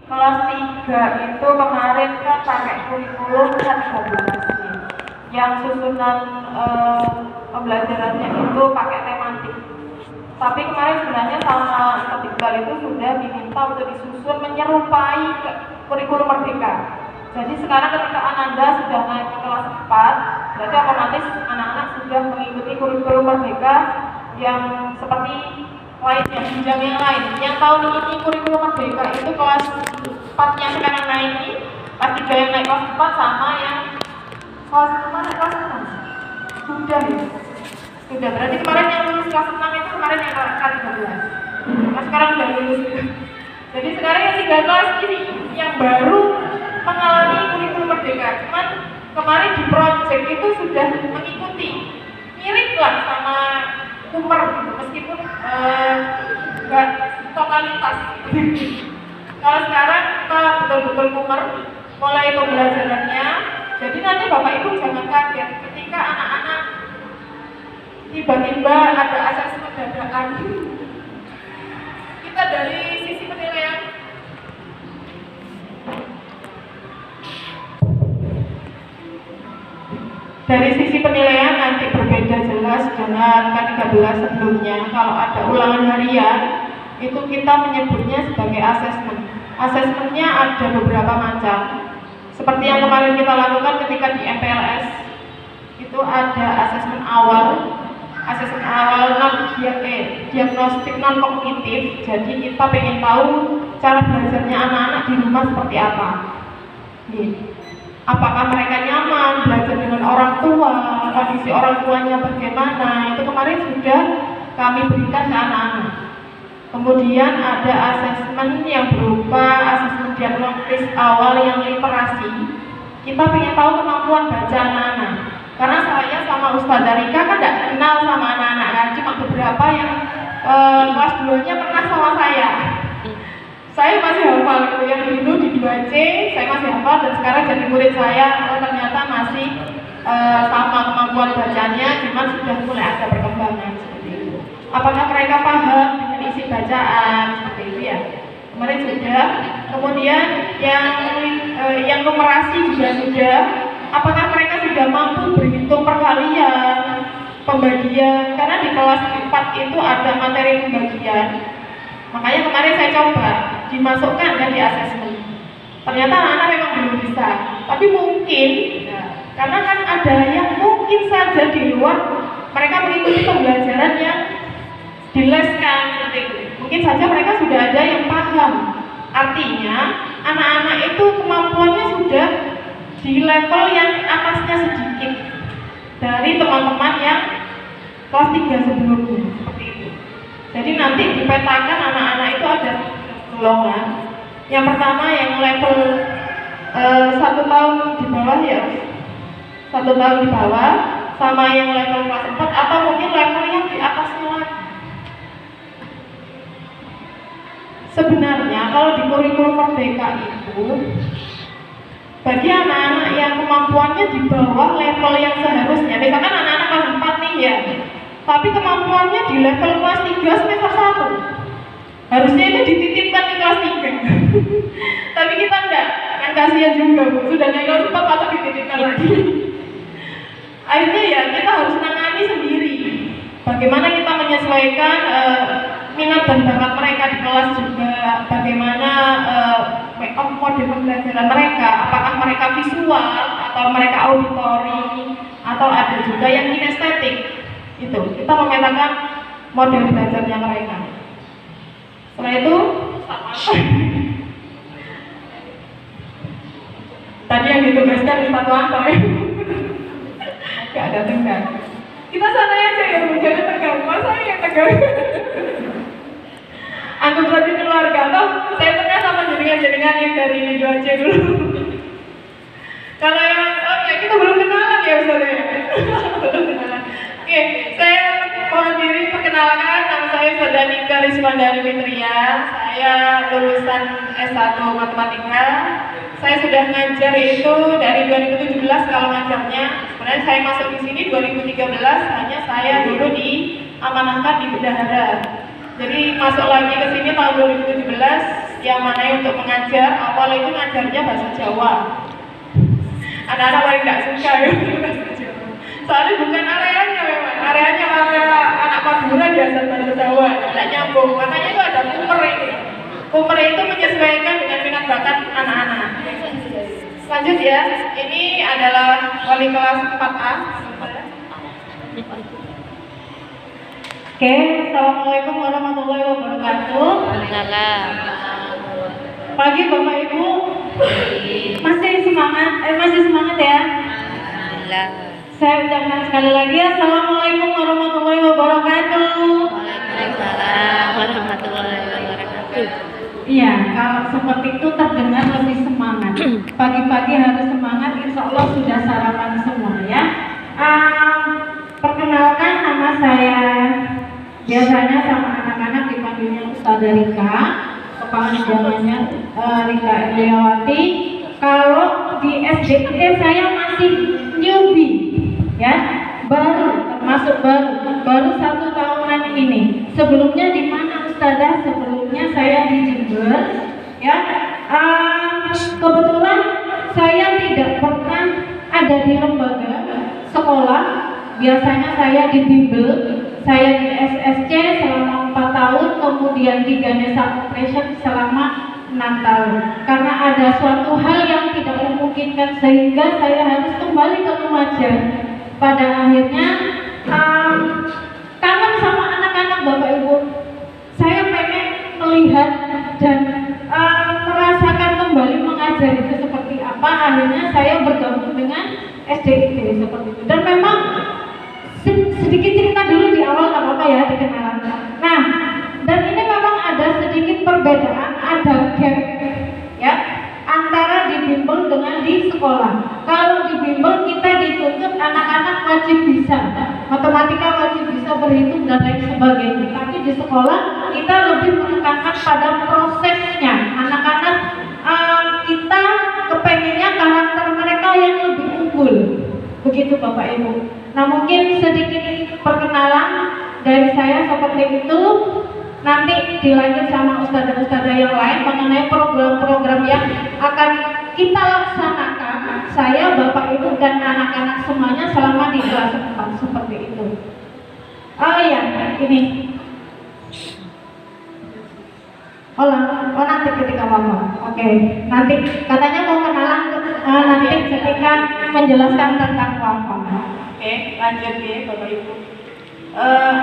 Kelas 3 itu kemarin kan pakai kurikulum K13 nih. Yang susunan pembelajarannya itu pakai tematik. Tapi kemarin sebenarnya sama Iqbal itu sudah diminta untuk disusun menyerupai kurikulum Merdeka. Jadi sekarang ketika Ananda sudah naik ke kelas 4, berarti otomatis anak-anak sudah mengikuti kurikulum Merdeka yang seperti lainnya, jenjang yang lain. Yang tahun ini kurikulum Merdeka itu kelas 4 yang sekarang naik ini, kelas 3 yang naik kelas 4 sama yang kelas 6 sudah ya? Sudah, berarti kemarin yang lulus kelas 6 itu kemarin yang kelas 13. Nah sekarang udah lulus. Jadi sekarang yang 3 kelas ini yang baru mengalami kurikulum Merdeka. Cuman kemarin di project itu sudah mengikuti, mirip lah sama Kumer gitu, meskipun enggak totalitas. Kalau sekarang kita betul-betul Kumer mulai pembelajarannya. Jadi nanti Bapak Ibu jangan kaget ketika anak-anak tiba-tiba ada asesmen dadakan. Kita dari sisi penilaian nanti berbeda jelas dengan K13 sebelumnya. Kalau ada ulangan harian itu kita menyebutnya sebagai asesmen. Asesmennya ada beberapa macam. Seperti yang kemarin kita lakukan ketika di MPLS, itu ada asesmen awal diagnostik non kognitif. Jadi kita pengen tahu cara belajarnya anak-anak di rumah seperti apa. Apakah mereka nyaman belajar dengan orang tua, kondisi orang tuanya bagaimana, itu kemarin sudah kami berikan ke anak-anak. Kemudian ada asesmen yang berupa asesmen diagnostis awal yang literasi. Kita ingin tahu kemampuan baca anak-anak. Karena saya sama Ustazah Rika kan tidak kenal sama anak-anak kan, cuma beberapa yang kelas 2-nya pernah sama saya. Saya masih hafal gitu, yang dulu di 2C saya masih hafal dan sekarang jadi murid saya ternyata masih sama kemampuan bacanya, cuman sudah mulai ada perkembangan seperti itu. Apakah mereka paham dengan isi bacaan seperti itu ya? Kemarin sudah. Kemudian yang numerasi juga sudah. Apakah mereka sudah mampu berhitung perkalian, pembagian? Karena di kelas 4 itu ada materi pembagian. Makanya kemarin saya coba dimasukkan kan di asesmen. Ternyata anak-anak memang belum bisa. Tapi mungkin, karena kan ada yang mungkin saja di luar mereka mengikuti pembelajaran yang dileskan seperti itu. Mungkin saja mereka sudah ada yang paham. Artinya anak-anak itu kemampuannya sudah di level yang atasnya sedikit dari teman-teman yang kelas 3 sebelumnya seperti itu. Jadi nanti dipetakan anak-anak itu ada golongan. Yang pertama yang level 1 tahun di bawah ya, 1 tahun di bawah, sama yang level kelas 4 atau mungkin level yang di atasnya lagi. Sebenarnya kalau di kurikulum Merdeka itu bagi anak-anak yang kemampuannya di bawah level yang seharusnya, misalkan anak-anak kelas 4 nih ya, tapi kemampuannya di level kelas 3 semester 1, harusnya itu dititipkan di kelas 3. Tapi kita enggak, kan kasihan juga Bu, sudah naik kelas 4 masa dititipkan lagi. Akhirnya ya kita harus menangani sendiri. Bagaimana kita menyesuaikan minat dan bakat mereka di kelas juga, bagaimana mode pembelajaran mereka, apakah mereka visual atau mereka auditori atau ada juga yang kinestetik. Itu kita memetakan model belajarnya mereka. Setelah itu tadi yang ditugaskan di satu Anto gak ada tengah. Kita santai aja ya, jangan tegang. Masa yang tegang? Anggap saja keluarga. Toh saya tengah sama jenengan yang dari Indo aja dulu. Kalau yang kita belum kenalan ya Ustaz ya. Belum kenalan. Oke, saya mohon diri perkenalkan, nama saya Ustazah Nika Rismandari Fitria. Saya lulusan S1 Matematika. Saya sudah ngajar itu dari 2017 kalau ngajarnya. Sebenarnya saya masuk di sini 2013, hanya saya dulu diamanahkan di bendahara. Jadi masuk lagi ke sini tahun 2017 yang mana yang untuk mengajar. Awal itu ngajarnya bahasa Jawa. Anak-anak paling nggak suka ya bahasa Jawa. Soalnya bukan areanya memang, areanya area anak Madura biasa bahasa Jawa, tidak nyambung. Makanya itu ada kumer ini. Kumer itu menyesuaikan dengan minat bakat anak-anak. Lanjut ya, ini adalah wali kelas 4A. Oke, assalamualaikum warahmatullahi wabarakatuh. Pagi Bapak Ibu, masih semangat ya? Alhamdulillah. Saya ucapkan sekali lagi assalamualaikum warahmatullahi wabarakatuh. Waalaikumsalam warahmatullahi wabarakatuh. Iya, kalau seperti itu terdengar lebih semangat. Pagi-pagi harus semangat, insya Allah sudah sarapan semua ya. Perkenalkan nama saya, biasanya sama anak-anak dipanggilnya Ustazah Rika, kepala namanya Rika Eliawati. Kalau di SDIT saya masih newbie, ya, termasuk baru 1 tahunan ini. Sebelumnya di mana Ustazah? Sebelumnya saya di Jember, ya. Kebetulan saya tidak pernah ada di lembaga sekolah. Biasanya saya di bimbel, saya di SSC selama 4 tahun, kemudian di Ganesha Operation selama 6 tahun. Karena ada suatu hal yang tidak memungkinkan sehingga saya harus kembali ke Lumajang. Pada akhirnya kangen sama anak-anak Bapak Ibu. Saya pengen melihat dan merasakan kembali mengajar itu seperti apa. Akhirnya saya bergabung dengan SDIT seperti itu. Dan memang sedikit cerita dulu di awal, nggak apa-apa ya dikenalan. Nah, dan ini memang ada sedikit perbedaan, ada gap ya antara di bimbel dengan di sekolah. Kalau di bimbel kita dituntut anak-anak wajib bisa matematika, wajib bisa berhitung dan lain sebagainya. Tapi di sekolah kita lebih menekankan pada prosesnya. Anak-anak kita kepengennya karakter mereka yang lebih unggul. Begitu Bapak Ibu. Nah, mungkin sedikit perkenalan dari saya seperti itu. Nanti dilanjut sama ustazah-ustazah yang lain mengenai program-program yang akan kita laksanakan, saya, Bapak Ibu dan anak-anak semuanya selama di kelas 4 seperti itu. Oh iya, ini. Oh nanti ketika ngomong. Oke, nanti katanya mau kenalan nanti ketika menjelaskan tentang apa. Oke, lanjut ya Bapak Ibu.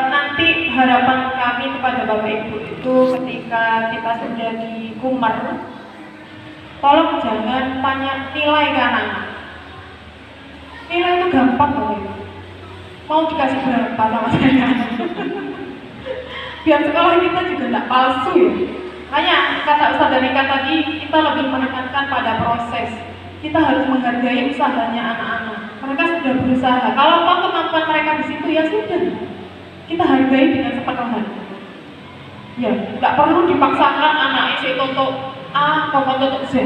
Nanti harapan kami kepada Bapak Ibu itu ketika kita sudah di Kumar, tolong jangan tanya nilai ke anak-anak. Nilai itu gampang Bapak Ibu. Mau dikasih berapa sama saya? Biar sekolah kita juga tidak palsu ya. Hanya kata Ustazah Rika tadi, kita lebih menekankan pada proses. Kita harus menghargai usahanya anak-anak. Mereka sudah berusaha. Kalau kemampuan mereka di situ ya sudah. Kita hargai dengan sepenuh hati. Ya, nggak perlu dipaksakan anak itu untuk A, kau untuk Z.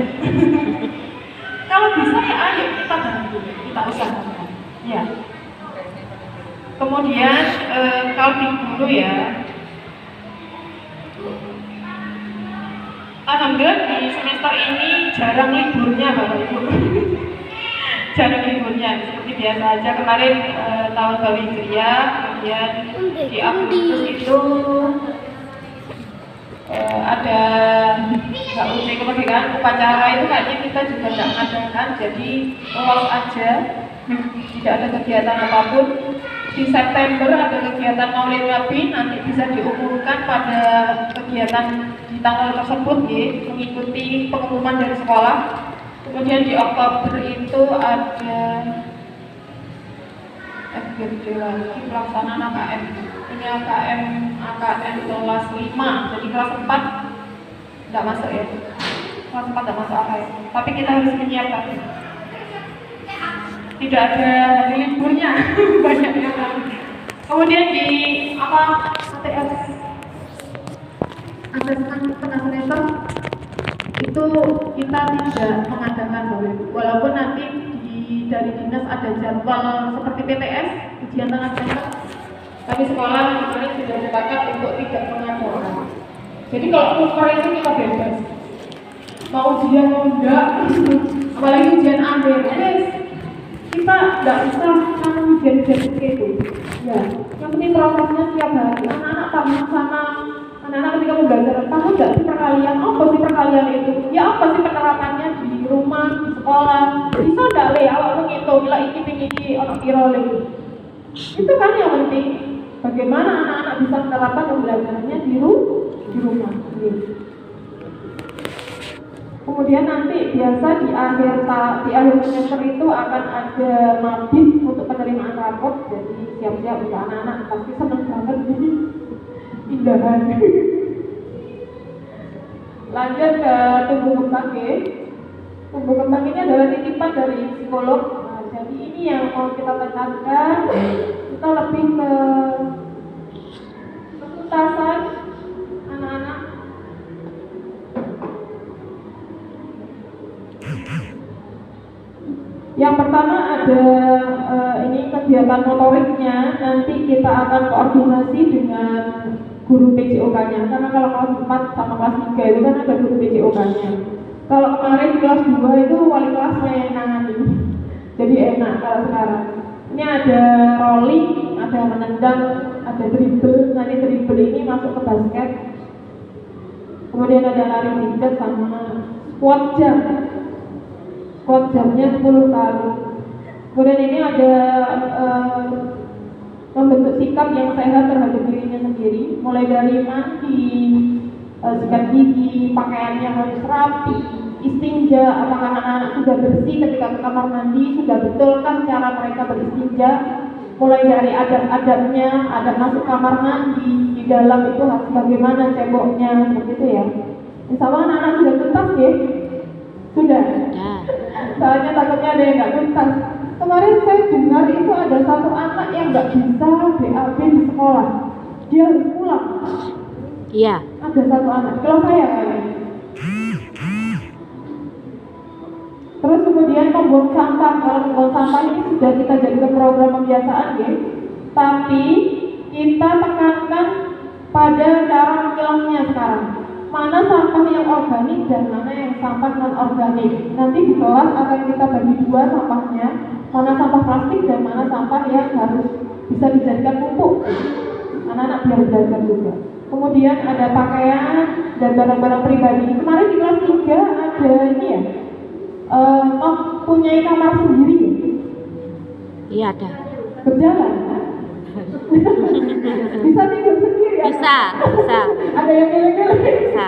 Kalau bisa ya ayo kita bantu, kita usahakan. Ya. Kemudian kalau di guru ya, alhamdulillah di semester ini jarang liburnya Bapak Ibu. Jarang liburnya, seperti biasa aja. Kemarin tahun baru Hijriah, kemudian di Agustus itu ada HUT kemerdekaan, upacara itu kayaknya kita juga tidak mengadakan, jadi lolos aja, tidak ada kegiatan apapun. Di September ada kegiatan Maulid Nabi, nanti bisa diumumkan pada kegiatan di tanggal tersebut ya, mengikuti pengumuman dari sekolah. Kemudian di Oktober itu ada FGD lagi, pelaksanaan AKM. Ini AKM kelas 5, jadi kelas 4 tidak masuk ya. Kelas 4 tidak masuk AKM. Tapi kita harus menyiapkan. Tidak ada hari liburnya, banyak yang lain. Kemudian di ATS asesmen itu kita tidak mengadakan walaupun nanti dari dinas ada jadwal seperti PTS, ujian tengah semester, tapi sekolah kemarin sudah sepakat untuk tidak mengadakan. Jadi kalau ukur itu kita bebas, mau ujian mau enggak, apalagi ujian akhir. Kita enggak usah kamu ujian seperti itu. Ya, yang penting prosesnya tiap hari. Anak-anak paham sama anak-anak ketika mau belajar, tahu nggak sih perkalian? Apa sih perkalian itu? Ya apa sih penerapannya di rumah, di sekolah? Bisa nggak le awak menghitung, gila iki orang kirole. Itu kan yang penting. Bagaimana anak-anak bisa menerapkan pembelajarannya di rumah. Kemudian nanti biasa di akhir semester itu akan ada mabit untuk penerimaan raport. Jadi siap-siap untuk anak-anak pasti senang banget ini indahan. Lanjut ke tumbuh kembang ya. Tumbuh kembang ini adalah titipan dari psikolog. Nah, jadi ini yang mau kita tekankan. Kita lebih ke ketuntasan anak-anak. Yang pertama ada ini kegiatan motoriknya. Nanti kita akan koordinasi dengan guru PJOK-nya. Karena kalau kelas 4 sama kelas 3 itu kan ada guru PJOK-nya. Kalau kemarin kelas 2 itu wali kelasnya yang nangani. Jadi enak kalau sekarang. Ini ada rolling, ada menendang, ada dribble. Nanti dribble ini masuk ke basket. Kemudian ada lari zigzag sama squat jump. Squat jamnya 10 kali. Kemudian ini ada membentuk sikap yang sehat terhadap dirinya sendiri, mulai dari mandi, sikat gigi, pakaiannya harus rapi, istinja, apakah anak-anak sudah bersih ketika ke kamar mandi, sudah betulkah cara mereka beristinja, mulai dari adab-adabnya, adab masuk kamar mandi, di dalam itu harus bagaimana ceboknya, seperti itu ya. Insya Allah anak-anak sudah tuntas ya? Sudah? Soalnya takutnya ada yang nggak tuntas. Kemarin saya dengar itu ada satu anak yang nggak bisa BAB di sekolah. Dia harus pulang. Iya. Ada satu anak. Kalau saya kayaknya. Terus kemudian membuang sampah. Kalau membuang sampah ini sudah kita jadikan program pembiasaan ya. Tapi kita tekankan pada cara memilahnya sekarang. Mana sampah yang organik dan mana yang sampah non organik. Nanti di kelas akan kita bagi dua sampahnya. Mana sampah plastik dan mana sampah yang harus bisa dijadikan pupuk. Anak-anak biar belajar juga. Kemudian ada pakaian dan barang-barang pribadi. Kemarin di kelas 3 ada ini ya, mempunyai kamar sendiri. Iya ada. Berjalan. Bisa tidur sendiri. Bisa. Ada yang geleng-geleng. Bisa.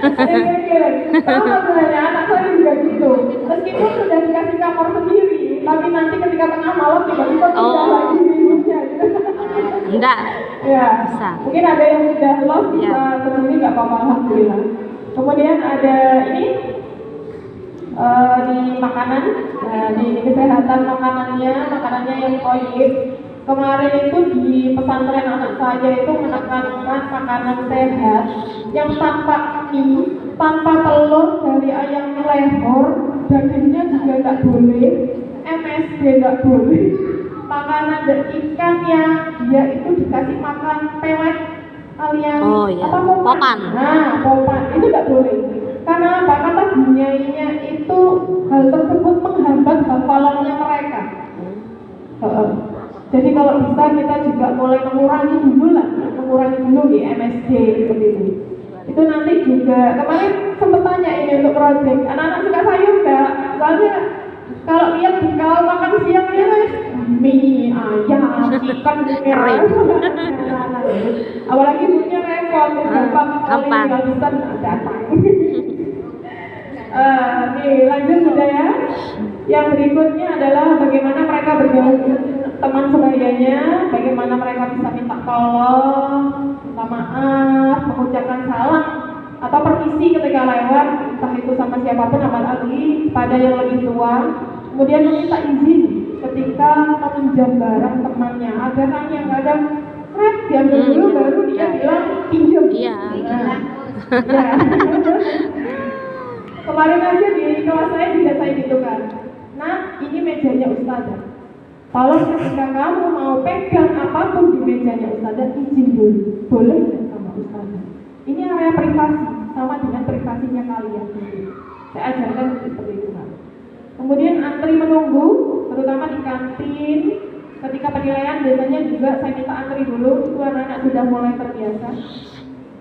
Ada yang geleng-geleng. Sama sebenarnya anak saya juga gitu. Meskipun sudah dikasih kamar sendiri, tapi nanti ketika tengah malam tiba-tiba pindah lagi di ibunya. Enggak. Ya. Bisa. Mungkin ada yang sudah lost bisa sendiri nggak apa-apa, alhamdulillah. Kemudian ada ini di makanan, di kesehatan makanannya yang toyib. Kemarin itu di pesantren anak saya itu menekankan makanan sehat yang tanpa mie, tanpa telur dari ayam lehor, dagingnya juga nggak boleh, MSG nggak boleh, makanan dan ikan yang dia itu dikasih makan pelet alias apa popan. Nah, popan itu nggak boleh. Karena apa? Kata dunianya itu hal tersebut menghambat hafalannya mereka. Jadi kalau bisa kita juga mulai mengurangi dulu di MSG seperti itu. Itu nanti juga kemarin sempat tanya ini untuk project. Anak-anak suka sayur nggak? Soalnya kalau lihat bekal makan siangnya guys, mie, ayam, ikan, kering. Apalagi punya repot, gampang tinggal bisa datang. Nih lanjut sudah ya. Yang berikutnya adalah bagaimana mereka bergaul teman sebayanya, bagaimana mereka bisa minta tolong, minta maaf, mengucapkan salam atau permisi ketika lewat, entah itu sama siapapun apalagi pada yang lebih tua. Kemudian meminta izin ketika meminjam barang temannya, agar kan yang kadang diambil dulu baru dia bilang pinjam. Iya. Kemarin aja di kelas saya juga saya gitu kan. Nah, ini mejanya ustazah. Kalau ketika kamu mau pegang apapun di mejanya ustazah, izin dulu. Boleh nggak sama ustazah? Ini area privasi, sama dengan privasinya kalian. saya ajarkan seperti itu Pak. Kemudian antri menunggu, terutama di kantin. Ketika penilaian biasanya juga saya minta antri dulu, itu anak-anak sudah mulai terbiasa.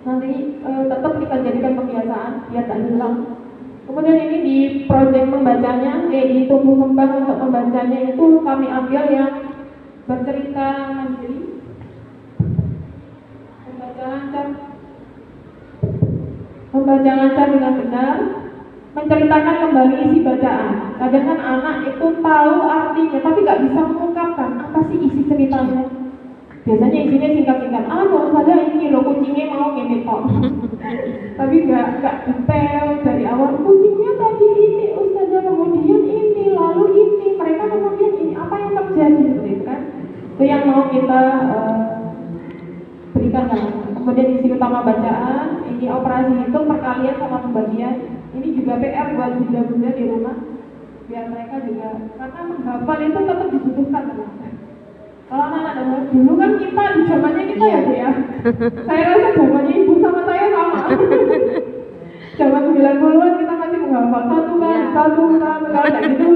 Nanti tetap kita jadikan kebiasaan biar tak hilang. Kemudian ini di proyek membacanya, di tumbuh kembang untuk membacanya itu kami ambil yang bercerita mandiri, membaca lancar dengan benar, menceritakan kembali isi bacaan. Kadang kan anak itu tahu artinya tapi nggak bisa mengungkapkan apa sih isi ceritanya. Biasanya isinya singkat-singkat. Saja ini loh kucingnya mau ngene tok. Tapi nggak detail dari awal. Kucingnya tadi ini, Ustazah kemudian ini, lalu ini, mereka kemudian ini. Apa yang terjadi seperti itu kan? Itu yang mau kita berikan. Kemudian isi utama bacaan, ini operasi hitung, perkalian sama pembagian. Ini juga PR buat bunda-bunda di rumah, biar mereka juga, karena menghafal itu tetap dibutuhkan teman-teman. Kalau anak-anak dulu kan kita di zamannya kita ya Bu ya. Saya rasa zamannya ibu sama saya sama. Zaman 90-an kita masih menghafal satu kan gitu.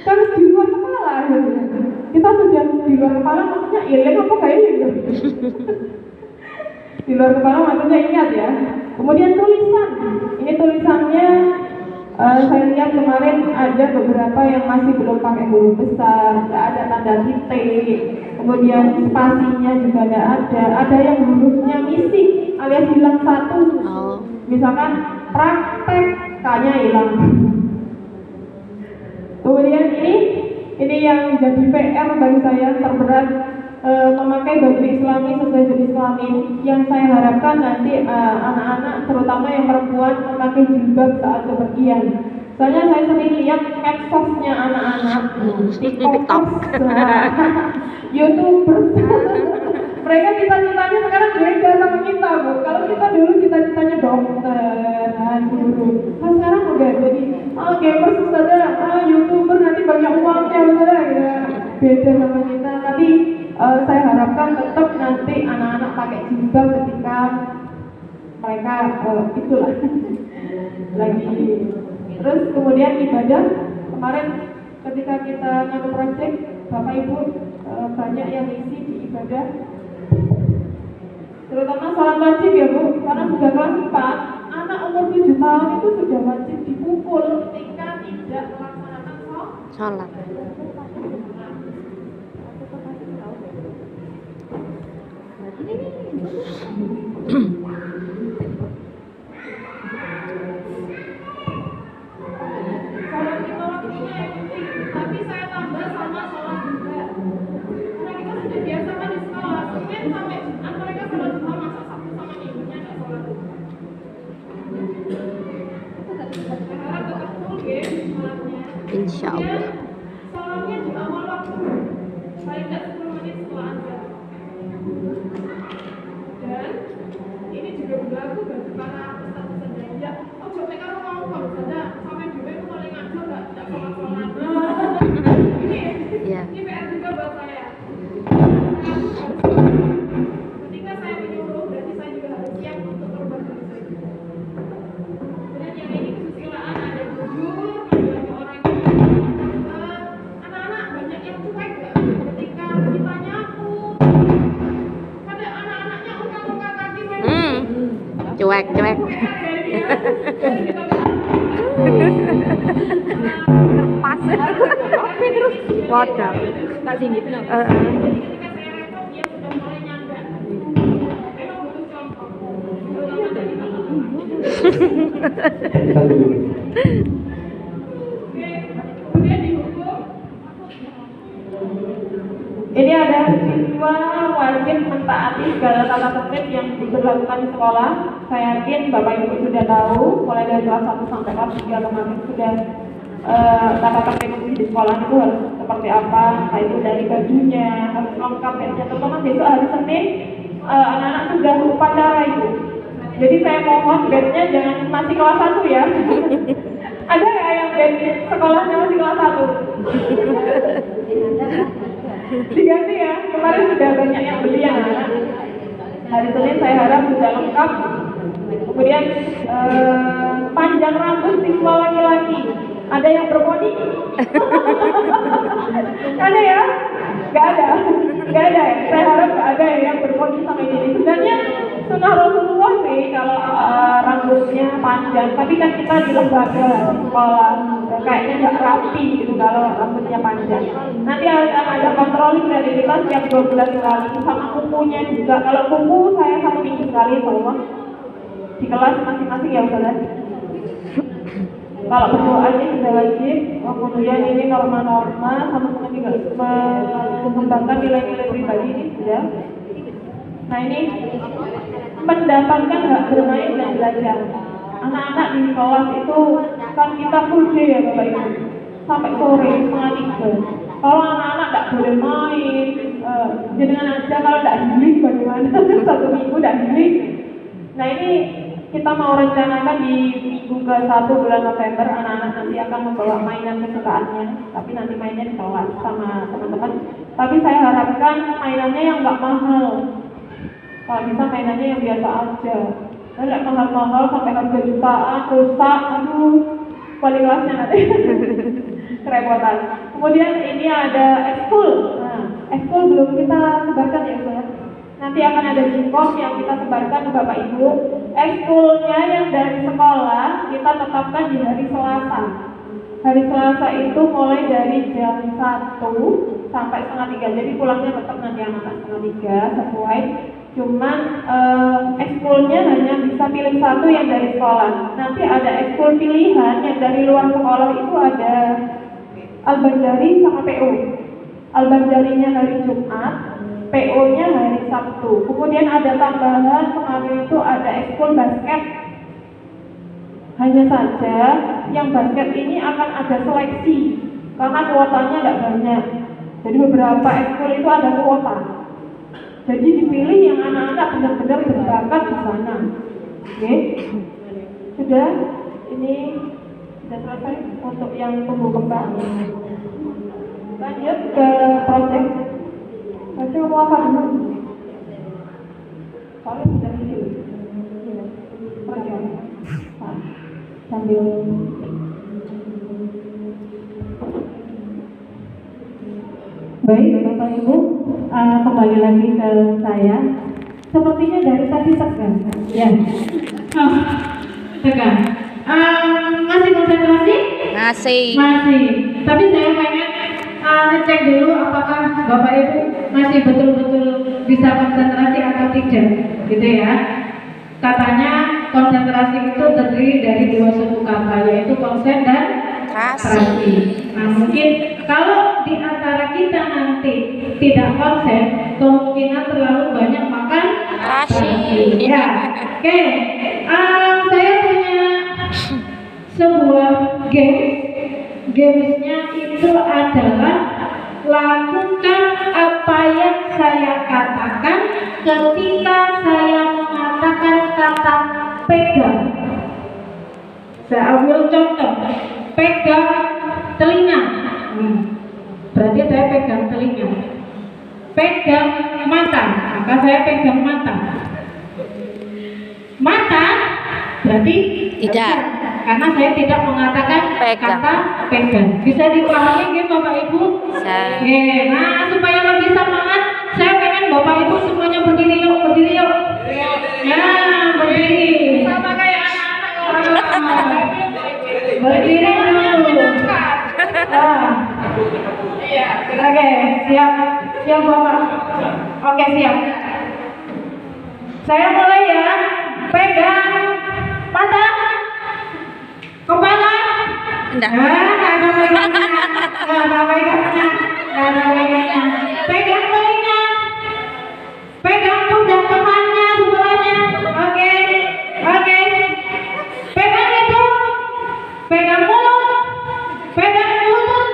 Kan di luar kepala gitu. Kita sudah di luar kepala maksudnya ilang apa kayaknya gitu. Di luar kepala maksudnya ingat ya. Kemudian tulisan. Ini tulisannya saya lihat kemarin ada beberapa yang masih belum pakai huruf besar, nggak ada tanda titik, kemudian spasinya juga nggak ada. Ada yang hurufnya missing alias hilang satu. Misalkan praktek K-nya hilang. Kemudian ini yang jadi PR bagi saya terberat, memakai baju islami sesuai jenis kelamin. Yang saya harapkan nanti anak-anak terutama yang perempuan memakai jilbab saat bepergian. Soalnya saya sering lihat medsosnya anak-anak, TikTok, YouTubers. Mereka cita-citanya sekarang beda sama kita Bu. Kalau kita dulu cita-citanya dokter, guru. Nah sekarang udah jadi gamers saja, YouTuber nanti banyak uangnya saja gitu. Beda sama kita. Tapi saya harapkan tetap nanti anak-anak pakai jilbab ketika mereka itulah lagi. Terus kemudian ibadah, kemarin ketika kita ngadu project, Bapak Ibu banyak yang isi di ibadah, terutama sholat wajib ya Bu, karena sudah kelas 4, anak umur 7 tahun itu sudah wajib dipukul ketika tidak melaksanakan sholat. Tapi saya tambah sama sholat juga. Karena kita sudah biasa kan di sekolah, mungkin sampai mereka sholat juga masa Sabtu sama Minggunya nggak sholat. Harap tetap full ya sholatnya. Insya Allah. Sholatnya di awal waktu, paling nggak 10 menit setelah azan. Dan ini juga berlaku bagi para ustaz-ustaz jaya. Coba kalau mau kalau saja sampai dulu itu paling ngajar nggak sholat-sholat. Ini PR juga buat saya. Ketika saya menyuruh, berarti saya juga harus siap untuk berubah diri saya. Dan yang ini kesusilaan, ada jujur, ada orang anak-anak banyak yang cuek nggak? Ketika kita nyapu, ada anak-anaknya ungkap-ungkap kaki Cuek. Pas tapi terus wadah tak singgit no. ketika saya rekod dia sudah mulai nyangga. Memang butuh contoh. Terutama dari kemudian dihukum. Ini ada siswa wajib mentaati segala tata tertib yang diberlakukan di sekolah. Saya yakin Bapak Ibu sudah tahu, mulai dari kelas 1 sampai kelas 3 kemarin sudah tata tertib di sekolah itu harus seperti apa. Nah itu dari bajunya harus lengkap ya. Terutama besok hari Senin anak-anak sudah upacara itu. Jadi saya mohon bednya jangan masih kelas 1 ya. Ada nggak yang bed sekolahnya masih kelas 1? Diganti ya, kemarin sudah banyak yang beli yang anak. Hari Senin saya harap sudah lengkap. Kemudian panjang rambut siswa laki-laki. Ada yang berponi? Ada ya? Gak ada. Gak ada ya? Saya harap gak ada ya yang berponi sampai ini. Sebenarnya sunnah Rasulullah sih kalau rambutnya panjang. Tapi kan kita di lembaga, di sekolah, kayaknya gak rapi gitu kalau rambutnya panjang. Nanti akan ada kontroling dari kita setiap 2 bulan sekali. Sama kukunya juga. Kalau kuku saya 1 minggu sekali, insya di kelas masing-masing ya Ustazah. Kalau berdoanya sudah wajib, kemudian ini norma-norma sama juga mengembangkan nilai-nilai pribadi ini sudah. Nah ini mendapatkan hak bermain dan belajar. Anak-anak di kelas itu kan kita full day ya Bapak Ibu, sampai sore setengah 3. Kalau anak-anak tidak boleh main, jenengan aja kalau tidak healing bagaimana? 1 minggu tidak healing. Nah ini kita mau rencanakan di minggu ke-1 bulan November, anak-anak nanti akan membawa mainan kesukaannya, tapi nanti mainnya di kelas sama teman-teman. Tapi saya harapkan mainannya yang nggak mahal, kalau bisa mainannya yang biasa aja. Nggak mahal-mahal sampai harga jutaan, rusak, aduh, wali kelasnya nanti kerepotan. Kemudian ini ada ekskul. Nah, ekskul belum kita sebarkan ya Ustaz. Nanti akan ada jingkong yang kita sebarkan ke Bapak Ibu. Ekskulnya yang dari sekolah kita tetapkan di hari Selasa. Hari Selasa itu mulai dari jam 1 sampai setengah 3. Jadi pulangnya tetap nanti anak-anak setengah 3 sesuai. Cuman ekskulnya hanya bisa pilih 1 yang dari sekolah. Nanti ada ekskul pilihan yang dari luar sekolah itu ada Al-Banjari sama PO. Al-Banjarinya hari Jumat, PO-nya hari Sabtu. Kemudian ada tambahan kemarin itu ada ekskul basket. Hanya saja yang basket ini akan ada seleksi karena kuotanya tidak banyak. Jadi beberapa ekskul itu ada kuota. Jadi dipilih yang anak-anak benar-benar berbakat di sana. Oke? Sudah? Ini sudah selesai untuk yang tumbuh kembang. Lanjut ke project. Nanti mau apa dulu? Soalnya sudah video. Project. Sambil baik, Bapak Ibu, kembali lagi ke saya. Sepertinya dari tadi tegang, ya. Tegang. Masih konsentrasi? Masih. Masih. Tapi saya pengen ngecek dulu apakah Bapak Ibu masih betul-betul bisa konsentrasi atau tidak, gitu ya. Katanya konsentrasi itu terdiri dari 2 suku kata, yaitu konsen dan konsentrasi. Nah mungkin kalau di antara kita nanti tidak konsen, kemungkinan terlalu banyak makan terasi. Ya, oke. Saya punya sebuah gamesnya itu adalah lakukan apa yang saya katakan ketika saya mengatakan kata pegang. Saya ambil contoh, pegang telinga. Berarti saya pegang telinga. Pegang mata, maka saya pegang mata. Mata berarti Tidak. karena saya tidak mengatakan kata pegang. Bisa dipahami ya Bapak Ibu? Bisa. Nah supaya lebih semangat, saya pengen Bapak Ibu semuanya berdiri yuk, berdiri yuk. Ya berdiri. Sama kayak anak-anak. Berdiri dulu. Iya. Oke, siap, siap Bapak. Oke siap. Saya mulai ya. Pegang mata, kepala. Enggak. Ada pegangnya. Pegang telinga, pegang pundak temannya sebelahnya. Oke. Pegang hidung, pegang mulut, pegang lutut,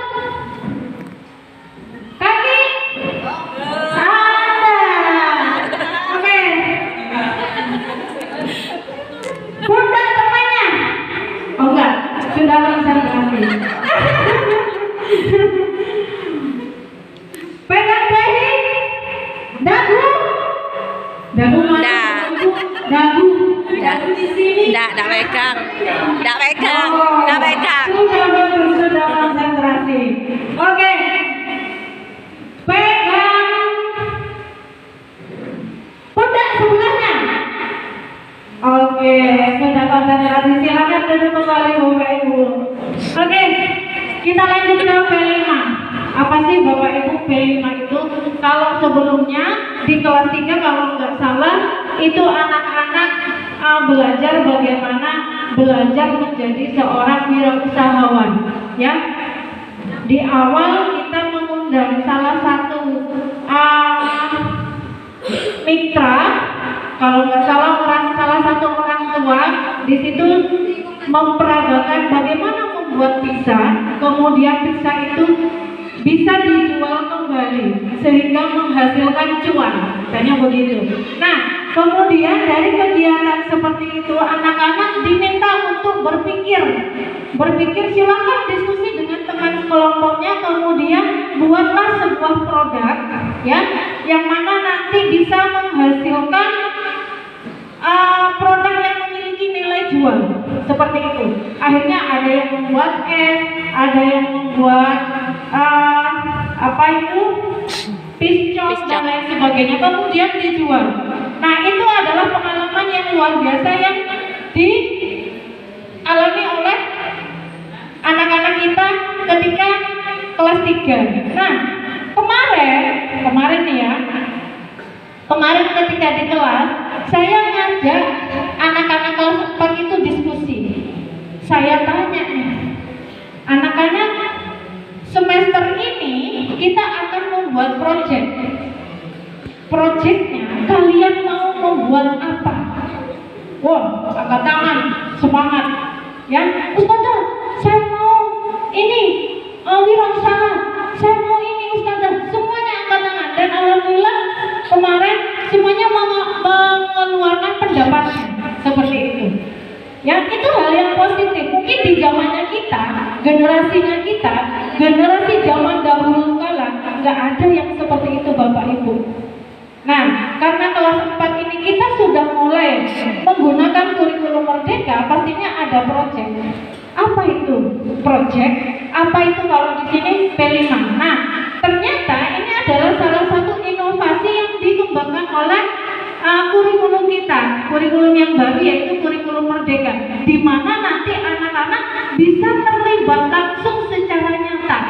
kaki. Oke. Pundak temannya. Oh enggak, sudah langsung berarti. Pegang dahi, ada dua kali Bapak Ibu. Oke, kita lanjut ke B5. Apa sih Bapak Ibu B5 itu? Kalau sebelumnya di kelas 3 kalau nggak salah itu anak-anak belajar bagaimana belajar menjadi seorang wirausahawan, ya. Di awal kita mengundang salah satu mitra, kalau nggak salah salah satu orang tua di situ memperagakan bagaimana membuat pizza, kemudian pizza itu bisa dijual kembali sehingga menghasilkan cuan, katanya begitu. Nah, kemudian dari kegiatan seperti itu anak-anak diminta untuk berpikir silakan diskusi dengan teman kelompoknya, kemudian buatlah sebuah produk, ya, yang mana nanti bisa menghasilkan produk yang memiliki nilai jual seperti itu. Akhirnya ada yang membuat es, ada yang membuat piscok dan lain sebagainya, kemudian dijual. Nah, itu adalah pengalaman yang luar biasa yang dialami oleh anak-anak kita ketika kelas 3. Nah, kemarin nih ya, kemarin ketika di kelas saya ngajak anak-anak kelas 4 itu diskusi. Saya tanya nih, anak-anak, semester ini kita akan membuat projectnya kalian mau membuat apa? Wah, angkat tangan, semangat, ya. Ustazah, saya mau ini wirausaha, saya mau ini Ustazah, semuanya angkat tangan. Dan alhamdulillah kemarin semuanya mengeluarkan pendapatnya seperti itu. Ya, itu hal yang positif. Mungkin di zamannya kita, generasinya kita, generasi zaman dahulu kala, nggak ada yang seperti itu Bapak Ibu. Nah, karena kelas 4 ini kita sudah mulai menggunakan kurikulum merdeka, pastinya ada project. Apa itu project? Apa itu kalau di sini P5? Nah, ternyata ini adalah salah satu inovasi yang dikembangkan oleh kurikulum kita, kurikulum yang baru yaitu kurikulum merdeka, di mana nanti anak-anak bisa terlibat langsung secara nyata,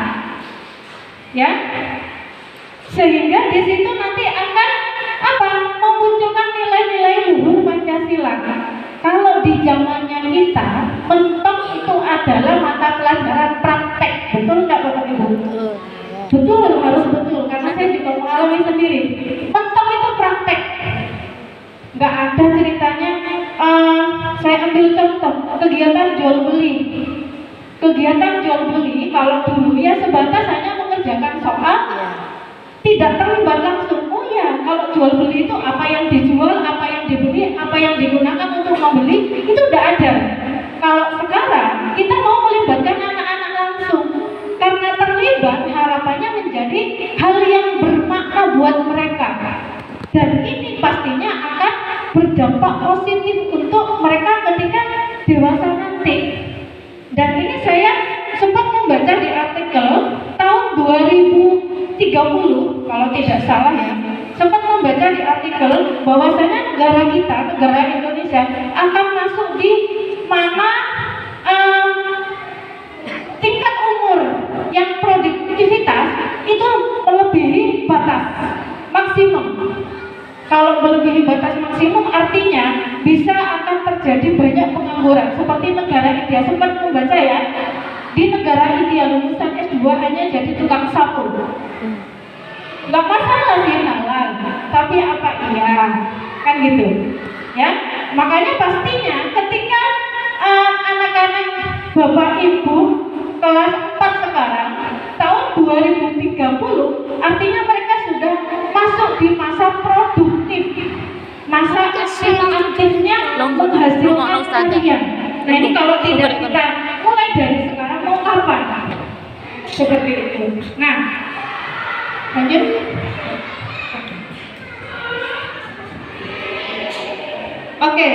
ya, sehingga di situ nanti akan memunculkan nilai-nilai luhur Pancasila. Kalau di zamannya kita, mentok itu adalah mata pelajaran praktek, betul nggak Bapak Ibu? Betul, harus betul, karena saya juga mengalami sendiri. Mentok itu praktek. Nggak ada ceritanya, saya ambil contoh kegiatan jual beli. Kegiatan jual beli kalau dulu ya sebatas hanya mengerjakan soal, tidak terlibat langsung. Oh ya, kalau jual beli itu apa yang dijual, apa yang dibeli, apa yang digunakan untuk membeli, itu udah ada. Kalau sekarang kita mau melibatkan anak-anak langsung, karena terlibat harapannya menjadi hal yang bermakna buat mereka. Dan ini pastinya akan berdampak positif untuk mereka ketika dewasa nanti. Dan ini saya sempat membaca di artikel tahun 2030 kalau tidak salah ya, sempat membaca di artikel bahwasanya negara kita, negara Indonesia akan masuk di mana tingkat umur yang produktivitas itu melebihi batas maksimum. Kalau melebihi batas maksimum artinya bisa akan terjadi banyak pengangguran seperti negara India. Sempat membaca ya, di negara India lulusan S2 hanya jadi tukang sapu. Nggak masalah sih halal, tapi apa iya, kan gitu ya. Makanya pastinya ketika anak-anak Bapak Ibu kelas 4 sekarang tahun 2030, artinya mereka sudah masuk di masa produktif, masa aktifnya menghasilkan karya. Nah ini kalau tidak kita mulai dari sekarang mau kapan? Seperti itu. Nah, lanjut. Oke,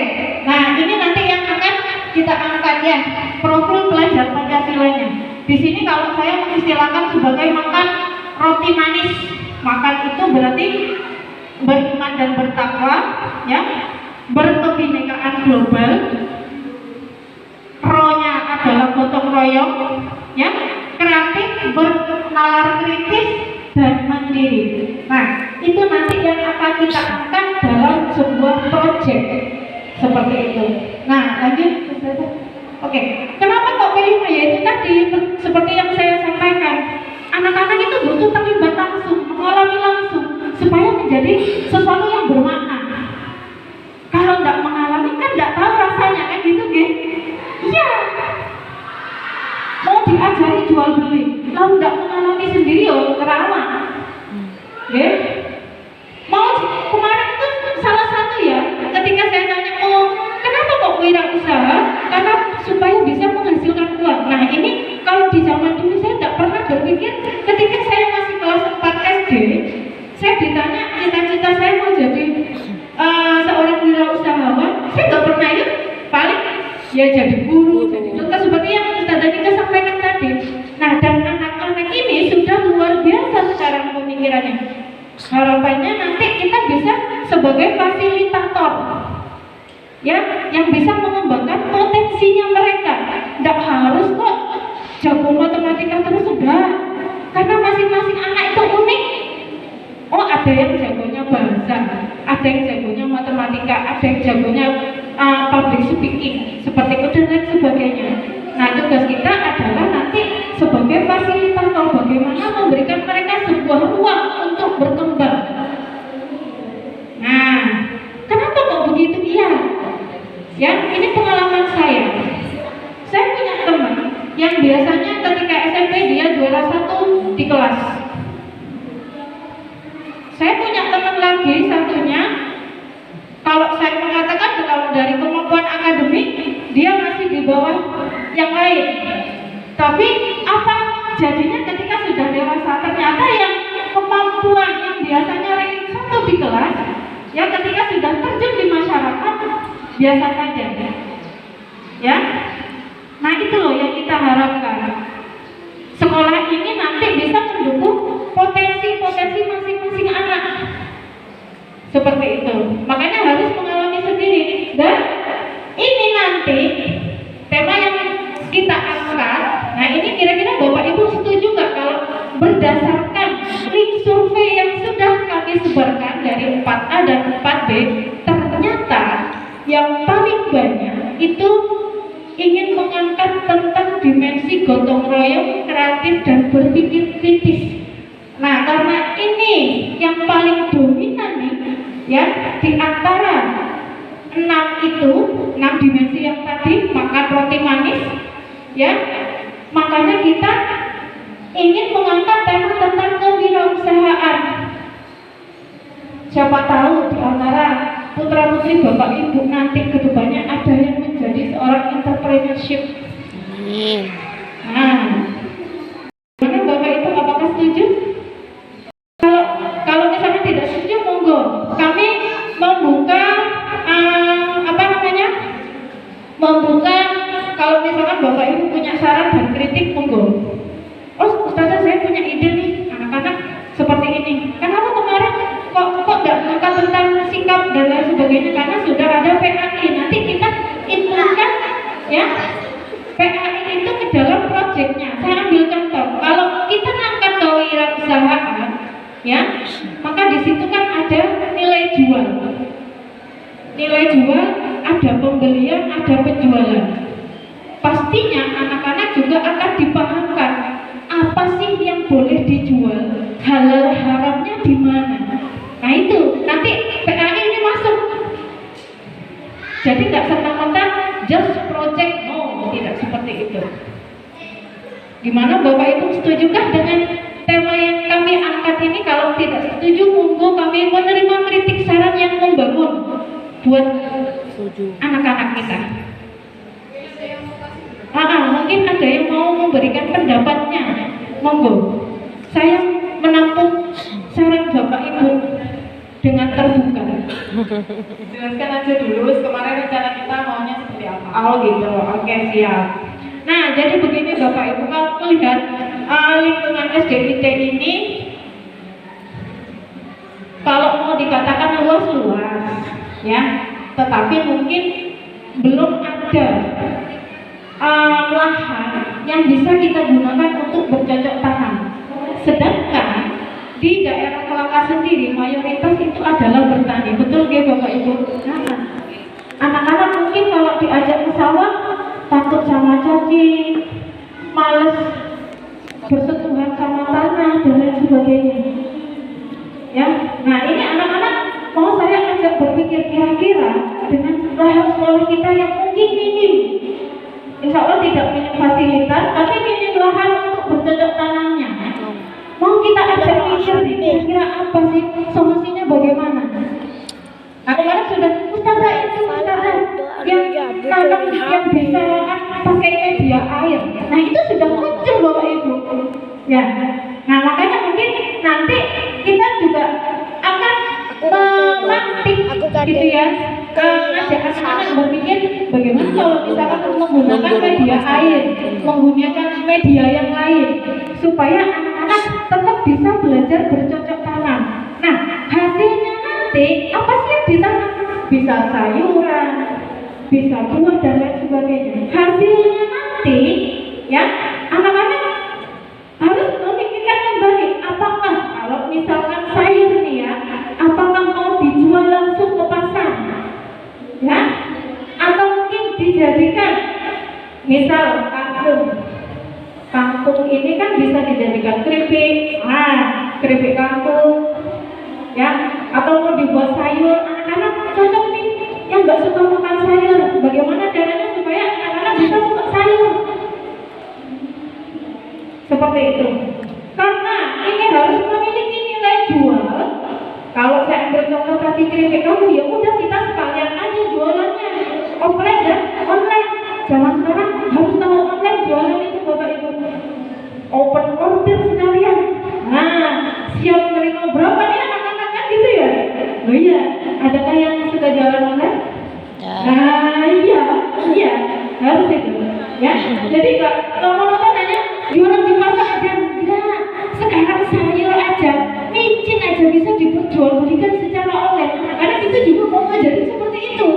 nah ini nanti yang akan kita angkat ya, profil pelajar Pancasilanya. Di sini kalau saya mengistilahkan sebagai makan roti manis. Makan itu berarti beriman dan bertakwa, ya, berkebinekaan global, Ro-nya adalah gotong royong, ya, kreatif, bernalar kritis, dan mandiri. Nah, itu nanti yang akan kita angkat dalam sebuah proyek seperti itu. Nah, lanjut. Oke, kenapa kok pilih? Ya itu tadi seperti yang saya sampaikan. Anak-anak itu butuh terlibat langsung, mengalami langsung, supaya menjadi sesuatu yang bermakna. Kalau nggak mengalami kan nggak tahu rasanya kan gitu, gitu. Iya. Mau diajari jual beli, kalau nggak mengalami sendiri, oh terawat. Oke? Mau kemarin itu salah satu ya, ketika saya tanya, oh kenapa kok wirausaha? Karena supaya bisa menghasilkan uang. Nah ini kalau di zaman dulu saya tidak pernah berpikir. Ketika saya masih kelas 4 SD, saya ditanya cita-cita saya mau jadi seorang wirausahawan. Saya nggak pernah ya, paling ya jadi guru, jadi dokter seperti yang Ustaz Danika sampaikan tadi. Nah dan anak-anak ini sudah luar biasa sekarang pemikirannya. Harapannya nanti kita bisa sebagai fasilitator, ya, yang bisa mengembangkan potensinya mereka. Tidak harus kok jago matematika terus sudah, karena masing-masing anak itu unik. Oh ada yang jagonya bahasa, ada yang jagonya matematika, ada yang jagonya public speaking, seperti itu dan lain sebagainya. Nah tugas kita adalah nanti sebagai fasilitator bagaimana memberikan mereka sebuah ruang untuk berkembang. Nah, kenapa kok begitu? Iya, ya ini pengalaman saya. Saya punya teman yang biasanya ketika SMP dia juara 1 di kelas. Saya punya teman lagi satunya, kalau saya mengatakan kalau dari kemampuan akademik dia masih di bawah yang lain. Tapi apa jadinya ketika sudah dewasa? Ternyata yang kemampuan yang biasanya ranking 1 di kelas, ya ketika sudah terjun di masyarakat biasa saja, ya. Nah itu loh yang kita harapkan. Sekolah ini nanti bisa mendukung potensi-potensi masing-masing anak. Seperti itu. Makanya harus mengalami sendiri. Dan ini nanti tema yang kita angkat. Nah ini kira-kira Bapak Ibu setuju nggak kalau berdasarkan link survei yang sudah kami sebarkan dari 4A dan 4B, ternyata yang paling banyak itu ingin mengangkat tentang dimensi gotong royong, kreatif dan berpikir kritis. Nah karena ini yang paling dominan nih, ya, di antara 6 itu, 6 dimensi yang tadi, makan roti manis, ya, makanya kita ingin mengangkat tema tentang kewirausahaan. Siapa tahu di antara putra putri Bapak Ibu nanti kedepannya ada yang menjadi seorang entrepreneurship. Amin. Nah, mana Bapak Ibu apakah setuju? Kalau misalnya tidak setuju, monggo. Kami membuka membuka kalau misalkan Bapak Ibu punya saran dan kritik, monggo. Oh, Ustazah saya punya ide nih, anak-anak seperti ini. Kenapa kemarin kok nggak mengangkat tentang sikap dan lain sebagainya? Karena sudah ada PAI. Nanti kita inputkan, ya, PAI itu ke dalam proyeknya. Saya ambil contoh. Kalau kita ngangkat kewirausahaan, ya, maka di situ kan ada nilai jual. Nilai jual, ada pembelian, ada penjualan. Pastinya anak-anak juga akan dipahamkan apa sih yang boleh dijual, halal haramnya di mana. Nah itu nanti PAI ini masuk. Jadi nggak serta-merta just project, no, tidak seperti itu. Gimana Bapak Ibu, setujukah dengan tema yang kami angkat ini? Kalau tidak setuju, monggo, kami menerima kritik saran yang membangun buat anak-anak kita. Mungkin ada yang mau memberikan pendapatnya, monggo. Saya menampung saran Bapak Ibu dengan terbuka. Jelaskan aja dulu kemarin rencana kita maunya seperti apa. Oh gitu, oke, siap. Nah jadi begini Bapak Ibu, kalau melihat lingkungan SDIT ini, kalau mau dikatakan luas-luas, ya, tetapi mungkin belum ada lahan yang bisa kita gunakan untuk bercocok tanam. Sedangkan di daerah Kelaka sendiri mayoritas itu adalah bertani. Betul nggih Bapak Ibu? Nah, anak-anak mungkin kalau diajak ke sawah takut sama cacing, males bersentuhan sama tanah dan lain sebagainya. Ya, nah ini anak-anak mau saya ajak berpikir kira-kira dengan lahan sekolah kita yang mungkin minim. Insya Allah tidak minim fasilitas, tapi minim lahan untuk bercocok tanamnya. Mau kita ajak mikir nih, kira-kira apa sih solusinya bagaimana? Anak-anak sudah Ustazah itu Ustazah yang tanam yang bisa pakai media air. Nah itu sudah muncul Bapak Ibu. Ya, nah makanya mungkin nanti kita juga akan memantik gitu ya, ngajak anak-anak berpikir bagaimana kalau misalkan menggunakan media air, menggunakan media yang lain supaya anak-anak tetap bisa belajar bercocok tanam. Nah hasilnya nanti apa sih yang ditanam? Bisa sayuran, bisa buah dan lain sebagainya. Hasilnya nanti ya anak-anak harus memikirkan kembali apakah kalau misalkan sayur nih ya, apakah mau dijual langsung ke pasar ya, atau mungkin dijadikan misal kangkung ini kan bisa dijadikan keripik, keripik kangkung ya, atau mau dibuat sayur. Anak-anak cocok nih yang nggak suka makan sayur, bagaimana caranya supaya anak-anak bisa suka sayur seperti itu. Karena ini harus memiliki nilai jual. Kalau saya ambil contoh tadi keripik kamu, ya udah kita sekalian aja jualannya offline dan online. Zaman sekarang harus tahu online jualan itu Bapak Ibu. Open order sekalian. Nah, siap menerima berapa nih anak-anak kan gitu ya? Oh iya, adakah yang suka jualan online? Nah iya, harus itu ya. Jadi kalau nanya jualan di pasar aja enggak, sekarang sayur aja, micin aja bisa dijual-belikan secara online. Karena kita juga mau ngajarin seperti itu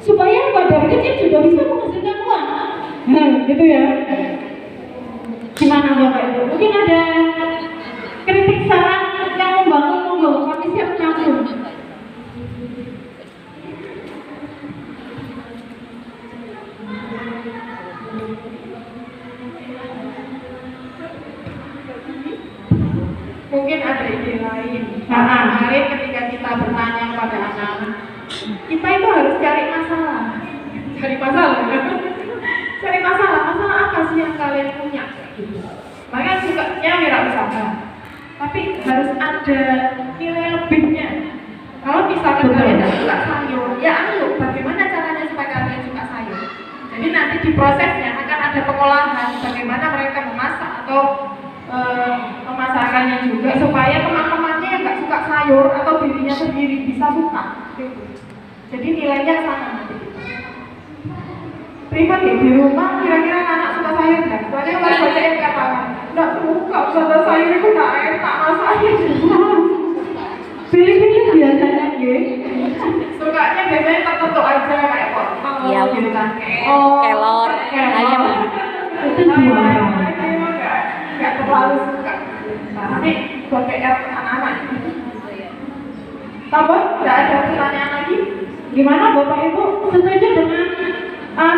supaya pada kecil sudah bisa menghasilkan uang. Nah, gitu ya. Gimana Bapak Ibu? Mungkin ada kritik saran yang membangun, monggo kami siap menampung. Mungkin ada ide lain. Kemarin ketika kita bertanya kepada anak-anak, kita itu harus cari masalah. Cari masalah apa sih yang kalian punya? Makanya sukanya wirausaha, tapi harus ada nilai lebihnya. Kalau misalkan kalian tidak suka sayur, ya ayo bagaimana caranya supaya kalian suka sayur. Jadi nanti di prosesnya akan ada pengolahan, bagaimana mereka memasak atau memasarkannya juga supaya teman-temannya yang nggak suka sayur atau dirinya sendiri bisa suka. Jadi nilainya sama nanti. Terima ya di rumah kira-kira anak suka sayur nggak? Soalnya kalau banyak yang katakan nggak suka soto sayur itu nggak enak, masaknya juga. Pilih-pilih biasanya gitu. Sukanya biasanya tertentu aja kayak wortel gitu kan. Kelor, ayam. Itu juara. Nggak terlalu suka. Tapi buat PR anak-anak. Tambah, nggak ada pertanyaan lagi? Gimana Bapak Ibu? Setuju dengan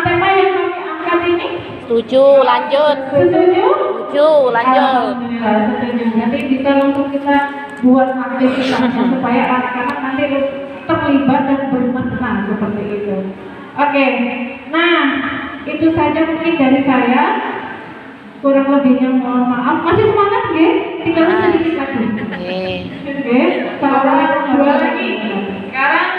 tema yang kami angkat ini? Setuju, lanjut. Setuju? Setuju, lanjut. Alhamdulillah, setuju. Nanti bisa langsung kita buat aktivitasnya supaya anak-anak nanti terlibat dan bermakna seperti itu. Oke, nah itu saja mungkin dari saya. Kurang lebihnya mohon maaf. Masih semangat nggih? Tinggal sedikit lagi. Nggih. Dua lagi. Sekarang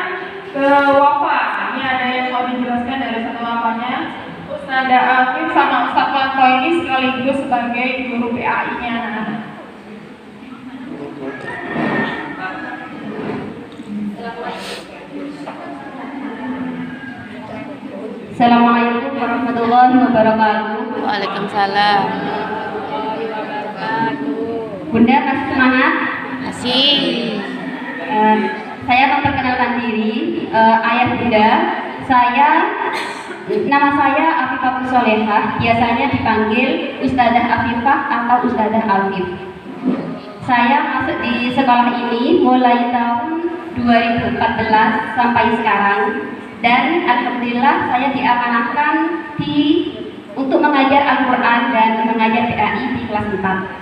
ke Wafa. Ini ada yang mau dijelaskan dari satu Wafanya. Ustazah Afif sama Ustaz Wanto ini sekaligus sebagai guru PAI-nya anak-anak. Assalamualaikum warahmatullahi wabarakatuh. Waalaikumsalam. Bunda masih semangat? Masih. Saya memperkenalkan diri, ayah Bunda. Nama saya Afif Akhlakul Sholehah, biasanya dipanggil Ustadzah Afifah atau Ustadzah Afif. Saya masuk di sekolah ini mulai tahun 2014 sampai sekarang, dan alhamdulillah saya diamanahkan untuk mengajar Al-Quran dan mengajar PAI di kelas 4.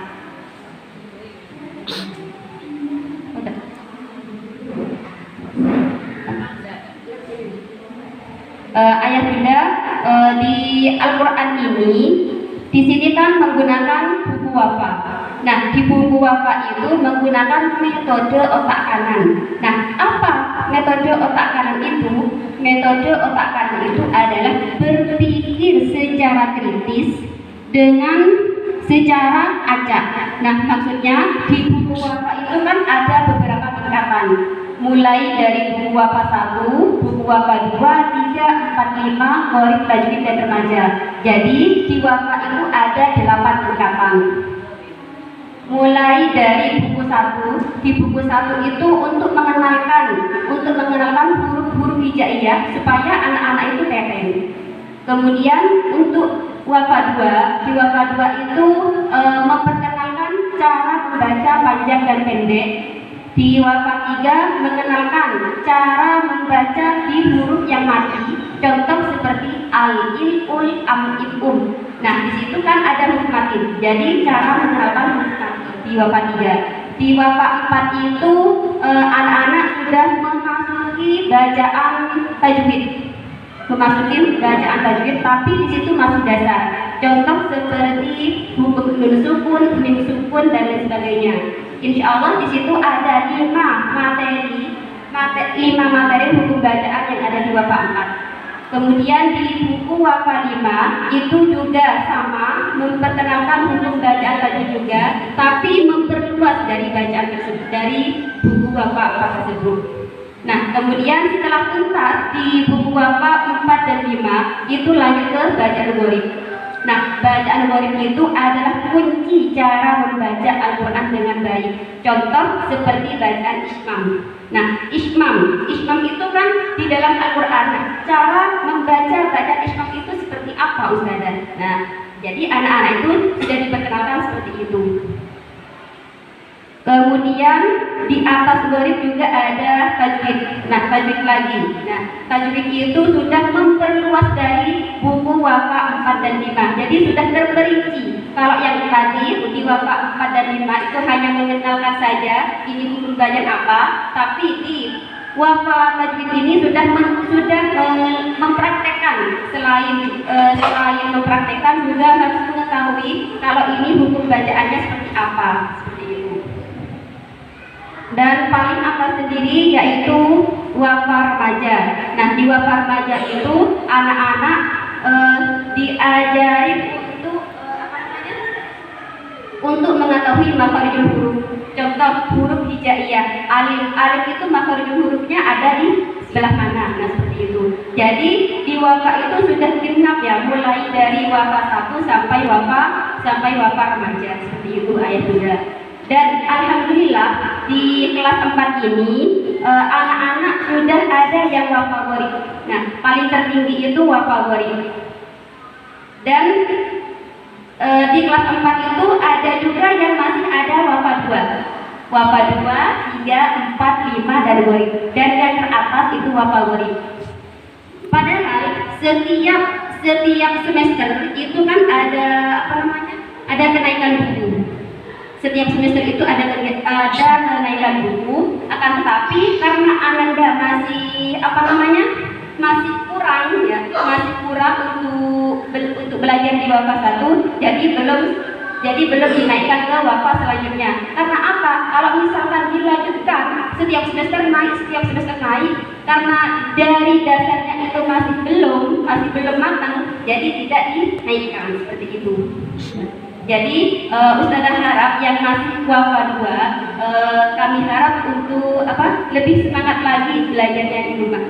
Ayah bunda, di Al-Quran ini di sini kan menggunakan buku wafa. Nah, di buku wafa itu menggunakan metode otak kanan. Nah, apa metode otak kanan itu? Metode otak kanan itu adalah berpikir secara kritis dengan secara acak. Nah, maksudnya di buku wafa itu kan ada beberapa tingkatan. Mulai dari buku wafa 1, buku wafa 2, 3, 4, 5, Qorib, Tajwid, dan Remaja. Jadi di wafa itu ada 8 tingkatan. Mulai dari buku 1, di buku 1 itu untuk mengenalkan huruf-huruf hijaiyah supaya anak-anak itu teten. Kemudian untuk wafa 2, di wafa 2 itu memperkenalkan cara membaca panjang dan pendek. Di wafa 3 mengenalkan cara membaca di huruf yang mati, contoh seperti al-il, ul, am, im. Nah, di situ kan ada huruf mati. Jadi cara mengenalkan huruf mati di wafa 3. Di wafa 4 itu anak-anak sudah memasuki bacaan tajwid. Tapi di situ masih dasar. Contoh seperti huruf nun sukun, mim sukun, dan lain sebagainya. Insya Allah di situ ada 5 materi hukum bacaan yang ada di wafa 4. Kemudian di buku wafa 5 itu juga sama, memperkenalkan hukum bacaan tadi juga, tapi memperluas dari bacaan tersebut, dari buku wafa 4 tersebut. Nah, kemudian setelah tuntas di buku wafa 4 dan 5 itu lanjut ke bacaan Qorib. Nah, bacaan Qorib itu adalah kunci cara membaca Al-Quran dengan baik. Contoh seperti bacaan Ismam. Nah, Ismam itu kan di dalam Al-Quran. Nah, cara membaca bacaan Ismam itu seperti apa, Ustazah? Nah, jadi anak-anak itu sudah diperkenalkan seperti itu. Kemudian di atas Qorib juga ada tajwid. Nah, tajwid lagi. Nah, tajwid itu sudah memperluas dari buku wafa 4 dan 5. Jadi sudah terperinci. Kalau yang tadi di wafa 4 dan 5 itu hanya mengenalkan saja ini hukum bacaan apa, tapi di wafa tajwid ini sudah mempraktekkan. Selain mempraktekkan juga harus mengetahui kalau ini hukum bacaannya seperti apa. Dan paling atas sendiri yaitu wafa remaja. Nah, di wafa remaja itu anak-anak diajari untuk mengetahui makharijul huruf. Contoh huruf hijaiyah, alif itu makharijul hurufnya ada di sebelah mana. Nah, seperti itu. Jadi di wafa itu sudah genap ya, mulai dari wafa 1 sampai wafa remaja. Seperti itu ayah bunda. Dan alhamdulillah di kelas 4 ini anak-anak sudah ada yang wafa Qorib. Nah, paling tertinggi itu wafa Qorib. Dan di kelas 4 itu ada juga yang masih ada wafa 2. Wafa 2, 3, 4, 5 dan Qorib. Dan yang teratas itu wafa Qorib. Padahal setiap semester itu kan ada ada kenaikan buku. Setiap semester itu ada kenaikan buku, akan tetapi karena Ananda masih kurang untuk belajar di wafa 1, jadi belum dinaikkan ke wafa selanjutnya. Karena apa? Kalau misalkan dilanjutkan setiap semester naik, karena dari dasarnya itu masih belum matang, jadi tidak dinaikkan seperti itu. Jadi Ustazah harap yang masih wafa 2, kami harap untuk lebih semangat lagi belajarnya di rumah.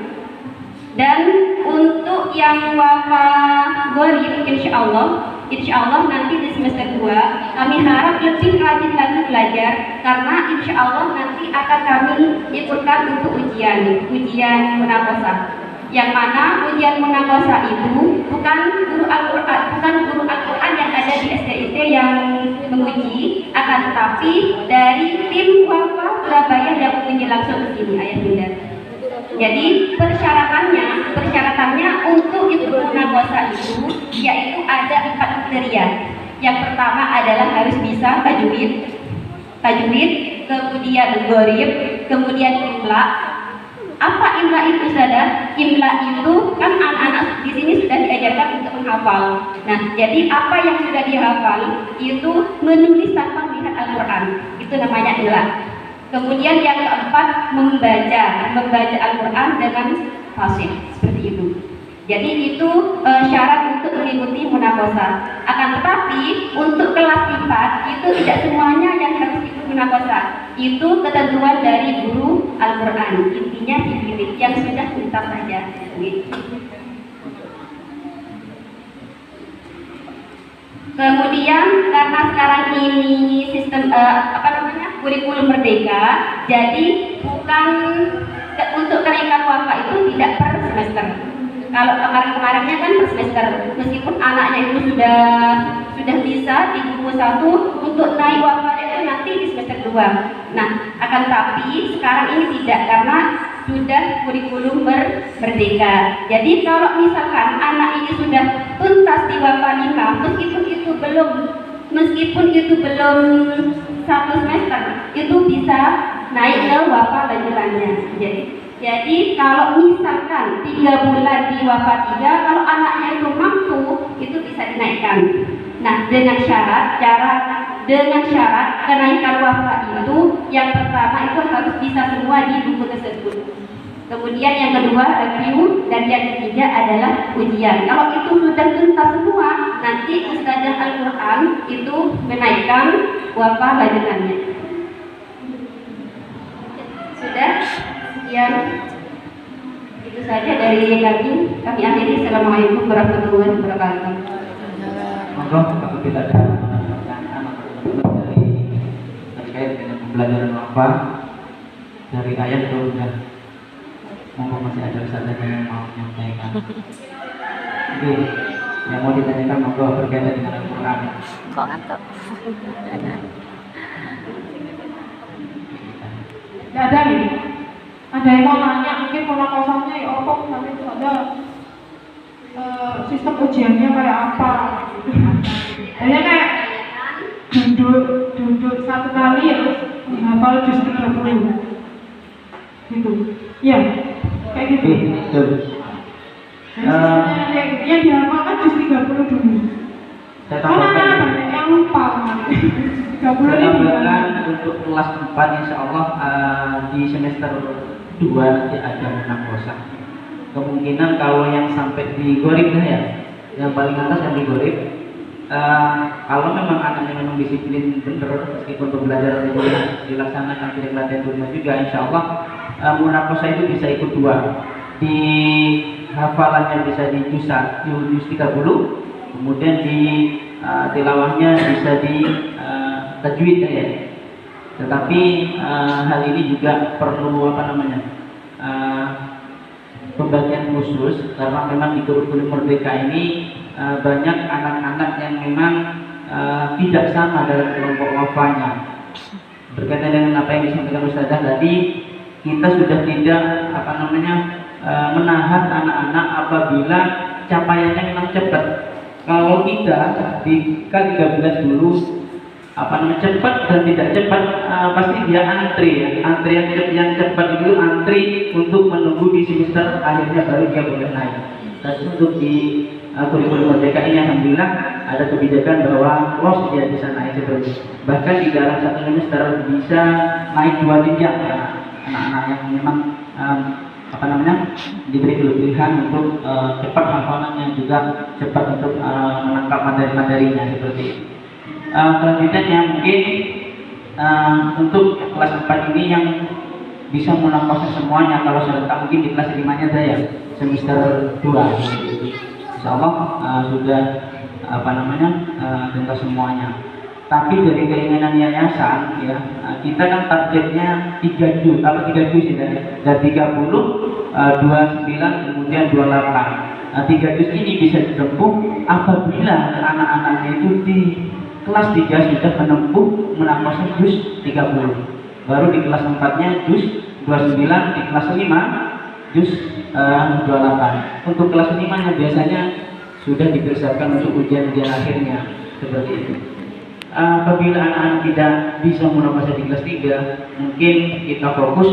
Dan untuk yang wafa Qorib, insya Allah nanti di semester 2 kami harap lebih rajin lagi belajar, karena insya Allah nanti akan kami ikutkan untuk ujian munaqashah. Yang mana ujian munakosah itu bukan guru Al-Quran yang ada di SDIT yang menguji, akan tetapi dari tim Wafa Surabaya yang menguji langsung ke sini, Ayah Bunda. Jadi persyaratannya untuk ikut munakosah itu yaitu ada 4 kriteria. Yang pertama adalah harus bisa tajwid, kemudian gharib, kemudian imla. Apa imla itu, saudara? Imla itu kan anak-anak di sini sudah diajarkan untuk menghafal. Nah, jadi apa yang sudah dihafal itu menulis tanpa melihat Al-Quran. Itu namanya imla. Kemudian yang keempat membaca Al-Quran dengan fasih, seperti itu. Jadi itu syarat untuk mengikuti munakosah. Akan tetapi untuk kelas 4 itu tidak semuanya yang harus ikut munakosah. Itu ketentuan dari guru Al-Quran. Intinya dipilih yang sudah tuntas saja. Kemudian karena sekarang ini sistem kurikulum merdeka, jadi bukan untuk kenaikan wafa itu tidak per semester. Kalau kemarin-kemarinnya kan per semester, meskipun anaknya itu sudah bisa di buku 1 untuk naik wafa itu nanti di semester 2. Nah, akan tapi sekarang ini tidak karena sudah kurikulum merdeka. Jadi kalau misalkan anak ini sudah tuntas di wafa 5, meskipun itu belum 1 semester, itu bisa naik ke wafa lanjutannya. Jadi kalau misalkan 3 bulan di wafa 3, kalau anaknya itu mampu, itu bisa dinaikkan. Nah, dengan syarat kenaikan wafa itu yang pertama itu harus bisa semua di buku tersebut. Kemudian yang kedua review, dan yang ketiga adalah ujian. Kalau itu sudah tuntas semua, nanti Ustazah Al-Quran itu menaikkan wafa lanjutannya. Sudah? Sekian. Itu saja dari kami. Kami akhiri. Assalamualaikum warahmatullahi wabarakatuh. Monggo, apabila ada pertanyaan atau teman-teman dari terkait dengan pembelajaran wafa dari ayat atau udah, monggo masih ada ustazah yang mau menyampaikan. Oke, yang mau ditanyakan monggo berkaitan dengan Al-Quran. Kok ngantuk? Tidak ada nih. Ada yang mau nanya, mungkin munakosahnya ya apa, tapi itu ada sistem ujiannya kayak apa. Hanya kayak duduk 1 kali ya terus menghafal juz 30 gitu. Iya, kayak gitu. Yang dihafalkan juz 30 dulu. Karena banyak yang lupa. 30 ini untuk kelas 4 insya Allah di semester 2 nanti ada munakosah. Kemungkinan kalau yang sampai di gharib ya, yang paling atas yang di gharib, kalau memang anaknya memang disiplin bener, meskipun pembelajaran itu dilaksanakan tidak latihan di rumah juga, insya Allah munakosah itu bisa ikut 2. Di hafalannya bisa di juz 30, kemudian di tilawahnya bisa di tajwid ya. Tetapi hal ini juga perlu pembagian khusus, karena memang di kurikulum merdeka ini banyak anak-anak yang memang tidak sama dalam kelompok wafanya. Berkaitan dengan apa yang disampaikan Ustazah tadi, kita sudah tidak menahan anak-anak apabila capaiannya memang cepat. Kalau kita di K13 dulu cepat dan tidak cepat, pasti dia antri ya. Antrian yang cepat itu antri untuk menunggu di semester akhirnya baru dia boleh naik. Dan untuk di kurikulum merdeka ini alhamdulillah ada kebijakan bahwa los dia bisa naik seperti itu. Bahkan di dalam 1 semester bisa naik 2 jenjang ya. Anak-anak yang memang diberi kelebihan untuk cepat hafalannya, juga cepat untuk menangkap materi-materinya seperti itu. Selanjutnya mungkin untuk kelas 4 ini yang bisa munakosah semuanya, kalau serentak mungkin di kelas 5-nya saya semester 2. Insya Allah sudah tuntas semuanya. Tapi dari keinginan yayasan ya, kita kan targetnya 3 juz, 3 juz ya, dari 30, 29, kemudian 28. 3 juz ini bisa ditempuh apabila anak-anaknya itu di kelas 3 sudah menempuh menakosnya juz 30. Baru di kelas 4-nya juz 29, di kelas 5 juz 28. Untuk kelas 5-nya biasanya sudah dipersiapkan untuk ujian-ujian akhirnya seperti itu. Apabila anak-anak tidak bisa munakosah di kelas 3, mungkin kita fokus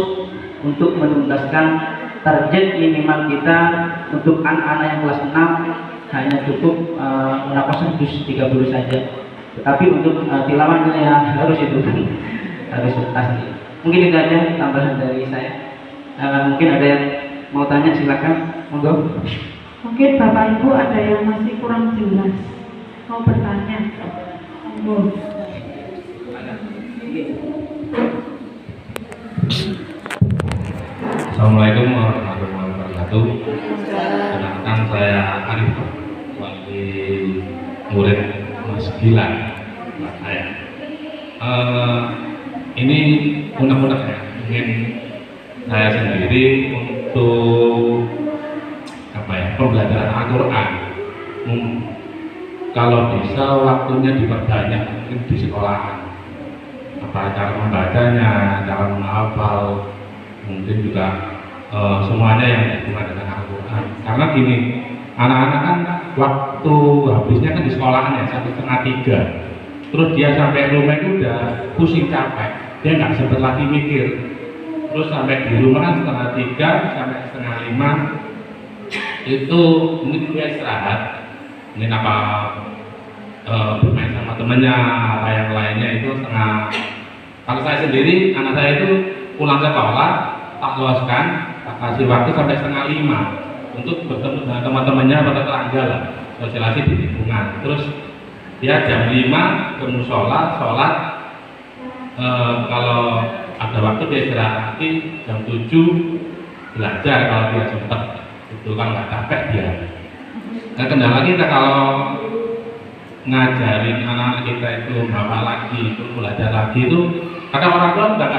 untuk menuntaskan target minimal kita untuk anak-anak yang kelas 6 hanya cukup munakosah juz 30 saja. Tetapi untuk tilawahnya ya harus itu harus pasti. Mungkin itu aja tambahan dari saya. Mungkin ada yang mau tanya, silakan, monggo. Mungkin Bapak Ibu ada yang masih kurang jelas mau bertanya. Monggo. Assalamualaikum warahmatullahi wabarakatuh. Kenalkan saya Arif, wali murid Mas Gilang. Saya ini undang-undang ya, mungkin saya sendiri untuk pembelajaran Al-Quran. Kalau bisa waktunya diperbanyak mungkin di sekolahan. Cara membacanya, cara menghafal, mungkin juga semuanya yang berhubungan dengan Al-Quran. Karena gini, anak-anak kan waktu habisnya kan di sekolahan ya 2:30. Terus dia sampai rumah itu udah pusing capek, dia nggak sempat lagi mikir. Terus sampai di rumah kan 2:30 sampai 4:30 itu mungkin dia istirahat, mungkin apa bermain sama temennya, apa yang lainnya itu setengah. Kalau saya sendiri, anak saya itu pulang sekolah, tak luaskan, tak kasih waktu sampai 4:30 untuk bertemu dengan teman-temannya pada tetangga lah, sosialisasi di lingkungan. Terus dia jam 5 ke musola, sholat, kalau ada waktu dia istirahat, jam 7 belajar kalau dia sempat, itu kan nggak capek dia. Nah, kendala kita kalau ngajarin anak-anak kita itu bapak lagi, itu belajar lagi itu, kadang orang tua nggak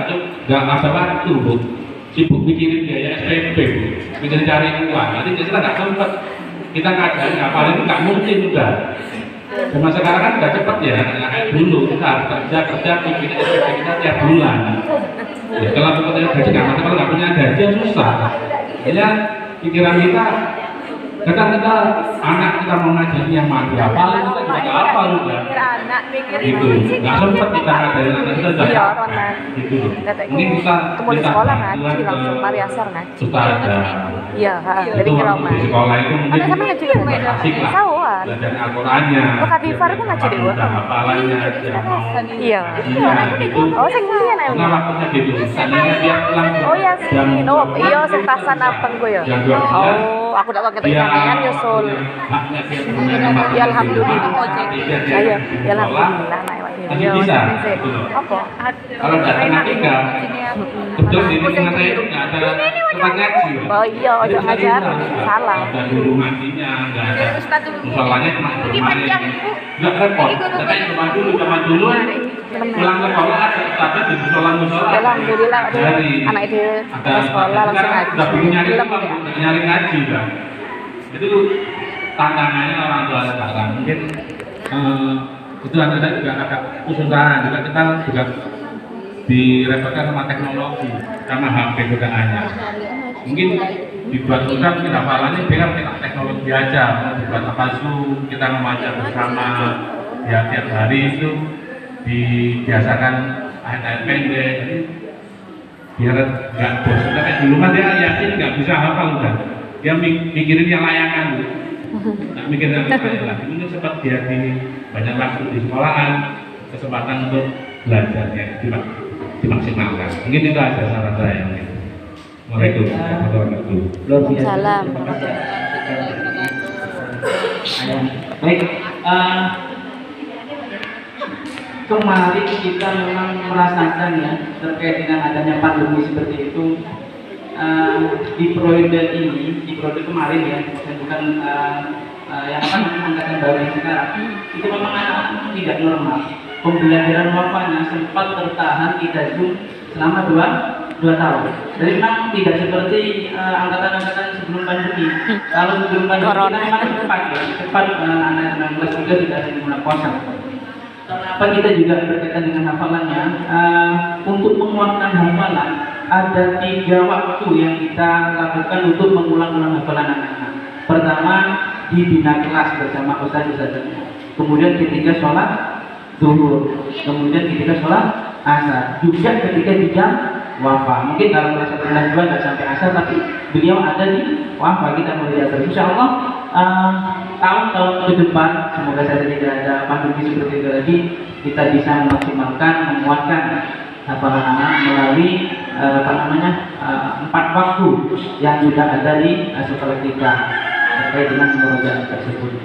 ada waktu, Bu. Sibuk mikirin biaya SPP, mikirin cari uang, nanti kita nggak sempat. Kita ngajarin apa itu nggak mungkin juga. Zaman sekarang kan udah cepet ya, nggak kayak dulu kita kerja bikin SPP kita tiap bulan. Ya, kalau kita gaji nggak masuk, kalau nggak punya gaji susah. Ya pikiran kita, kadang kita anak kita mau ngajarin yang mana berapa, kita juga nggak apa juga. Gitu, nggak sempet kita ngajarin anak kita juga. Gitu. Mungkin kita sekolah ngaji langsung mari asar ngaji. Sudah ada. Iya, Itu waktu di sekolah itu mungkin sampai ngaji di asik lah. Belajar Al-Qurannya. Oh, Kak Difar itu ngaji di gua. Hafalannya dia mau. Iya. Oh, sing ndi ya, Karena waktunya gitu. Seandainya dia pulang oh ya jam sih, oh iya sing tasan abang gue ya. jam 12, Oh, aku tak ngerti sampean nyusul. haknya dia bermain sama Ya alhamdulillah. dia Ya di ya sekolah, alhamdulillah naik wae. masih bisa. Gitu loh. Apa? Kalau datang tiga, betul di lingkungan saya itu nggak ada tempat ngaji. Oh iya, ojo ngajar. Salah. Nggak ada guru ngajinya, nggak ada musolanya cuma bermain. Nggak repot. Tapi zaman dulu pulang sekolah ada di musola. Alhamdulillah Dari anak itu ada sekolah langsung ngaji. udah bingung nyari Film uang, ya. udah nyari ngaji kan. Itu tantangannya orang tua sekarang. Mungkin itu ada juga agak kesusahan. Juga kita juga direpotkan sama teknologi, sama HP godaannya. Mungkin dibuat program kita hafalannya bilang kita teknologi aja, dibuat apa Zoom, kita membaca bersama ya tiap hari itu dibiasakan ayat-ayat pendek, jadi biar nggak bosan. Tapi dulu kan dia yakin nggak bisa hafal udah, dia mikirin yang layangan, nggak mikirin yang lain lagi. Mungkin sempat dia di banyak waktu di sekolahan, kesempatan untuk belajarnya dimaksimalkan. Mungkin itu aja saran saya. Assalamualaikum warahmatullahi wabarakatuh. Luar biasa. Salam. Baik, kemarin kita memang merasakan ya terkait dengan adanya pandemi seperti itu. Di periode ini, di periode kemarin ya, bukan yang angkatan baru yang sekarang, itu memang anak-anak tidak normal. pembelajaran wafanya sempat tertahan tidak Zoom selama 2 tahun. Jadi memang tidak seperti angkatan-angkatan sebelum pandemi. Kalau sebelum pandemi kita memang cepat anak 16 juga sudah ada mulai puasa. Kenapa kita juga berkaitan dengan hafalannya? Untuk menguatkan hafalan ada 3 waktu yang kita lakukan untuk mengulang-ulang hafalan anak-anak. Pertama, dibina kelas bersama ustaz-ustaznya. Kemudian ketika sholat zuhur, kemudian ketika sholat asar, juga ketika di jam wafa. Mungkin dalam kelas 1 kelas 2 nggak sampai asar, tapi beliau ada di wafa. Kita melihat terus. Insya Allah tahun-tahun ke depan, semoga saja tidak ada pandemi seperti itu lagi, kita bisa memaksimalkan, menguatkan hafalan anak melalui 4 waktu yang sudah ada di sekolah kita terkait dengan murojaah tersebut.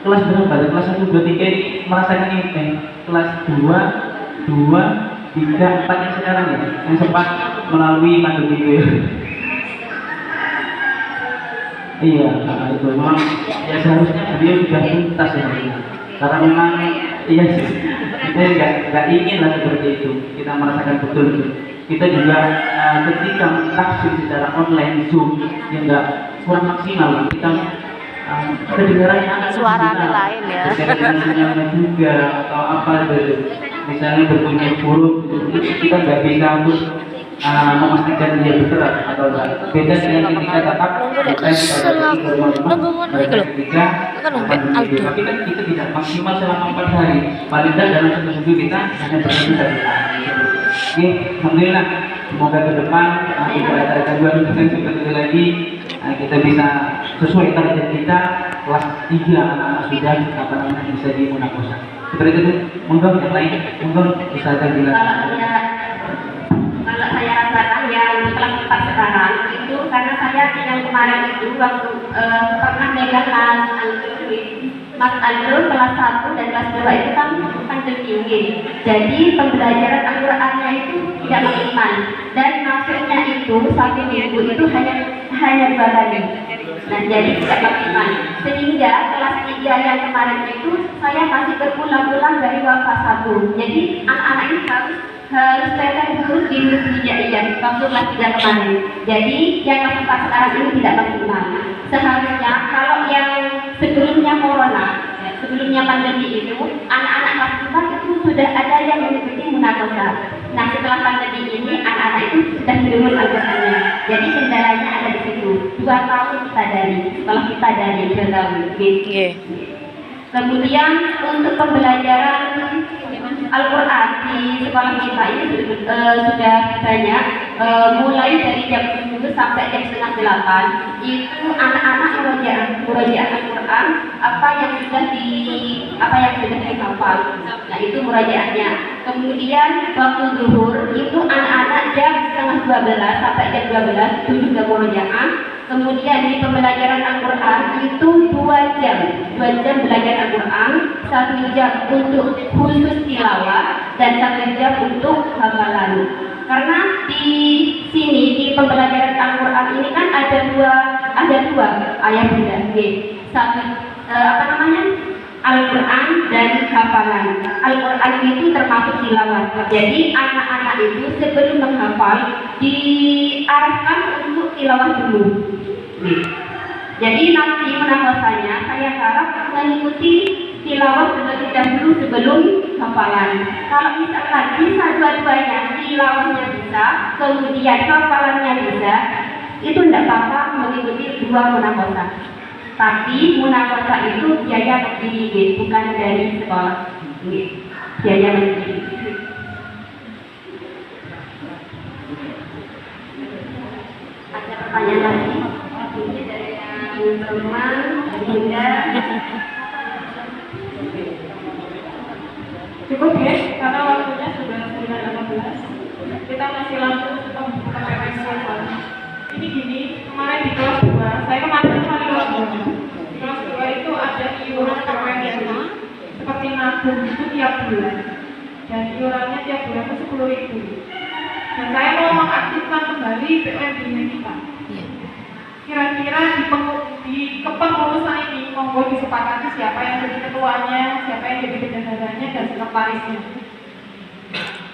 Kelas berapa? Kelas 1, 2, 3 ini merasakan ini. Kelas 2, 3, 4 yang sekarang ya, yang sempat melalui pandemi itu ya. Iya, itu memang ya seharusnya beliau sudah tuntas ya, karena memang iya sih, kita nggak ingin lah seperti itu. Kita merasakan betul-betul. Kita juga ketika taksir secara online Zoom yang nggak kurang maksimal, kita kedengarannya anak Suaranya lain ya. sinyalnya juga atau apa gitu. Misalnya berbunyi huruf, kita nggak bisa untuk memastikan dia bergerak atau tidak. Beda dengan ketika tatap ketika tapi kan kita tidak maksimal selama 4 hari. Paling tidak dalam 1 minggu kita hanya berhenti dari Oke, alhamdulillah. Semoga ke depan tidak ada gangguan seperti itu lagi. Kita bisa sesuai target kita kelas 3 anak-anak sudah bisa di munakosa. Seperti itu, monggo yang lain, monggo bisa ada bila. Kalau saya rasakan yang kelas 4 sekarang itu karena saya yang kemarin itu waktu pernah megang Mas Andrew kelas 1 dan kelas 2 itu kan tinggi. Jadi pembelajaran Al-Qur'annya itu tidak maksimal dan masuknya itu 1 minggu itu hanya 2 kali. Nah, jadi tidak maksimal. Sehingga kelas 3 yang kemarin itu saya masih berulang-ulang dari wafa 1. Jadi anak-anak ini harus belajar dulu di huruf hijaiyah waktu kelas 3 kemarin. Jadi yang kelas 4 sekarang ini tidak maksimal. Seharusnya kalau yang sebelumnya corona, sebelumnya pandemi itu anak-anak kelas 4 itu sudah ada yang mengikuti munakosa. Nah, setelah pandemi ini anak-anak itu sudah menurun Al-Qur'annya. Jadi kendalanya ada di situ. 2 tahun kita dari sekolah kita dari 2 tahun. Kemudian untuk pembelajaran Al-Quran di sekolah kita ini sudah banyak, mulai dari jam 7 sampai jam setengah 8 itu anak-anak murojaah Al-Quran apa yang sudah dihafal. Nah, itu murojaahnya. Kemudian waktu zuhur itu anak-anak jam setengah 12 sampai jam 12 itu juga murojaah. Kemudian di pembelajaran Al-Quran itu 2 jam belajar Al-Quran, 1 jam untuk khusus tilawah dan 1 jam untuk hafalan. Karena di sini di pembelajaran Al-Quran ini kan ada dua ayat bunda, satu Al-Quran dan hafalan. Al-Quran itu termasuk tilawah. Jadi anak-anak itu sebelum menghafal diarahkan untuk tilawah dulu. Jadi nanti munakosanya saya harap mengikuti tilawah terlebih dahulu sebelum hafalan. Kalau misalkan bisa dua-duanya, tilawahnya bisa, kemudian hafalannya bisa, itu tidak apa-apa mengikuti 2 munakosa. Tapi munakosa itu biaya mandiri, bukan dari sekolah. Biaya mandiri. Ada pertanyaan lagi? Ini dari yang teman, Bunda. Cukup ya, karena waktunya sudah 9.18. Kita masih langsung ke PPS. Ini gini, kemarin di kelas 2, saya kemarin di kelas 2. Di kelas 2 itu ada iuran PPS seperti nabung itu tiap bulan. Dan iurannya tiap bulan itu 10.000. Dan saya mau mengaktifkan kembali PPS kita. Kira-kira di kepengurusan ini monggo disepakati siapa yang jadi ketuanya, siapa yang jadi bendaharanya dan sekretarisnya.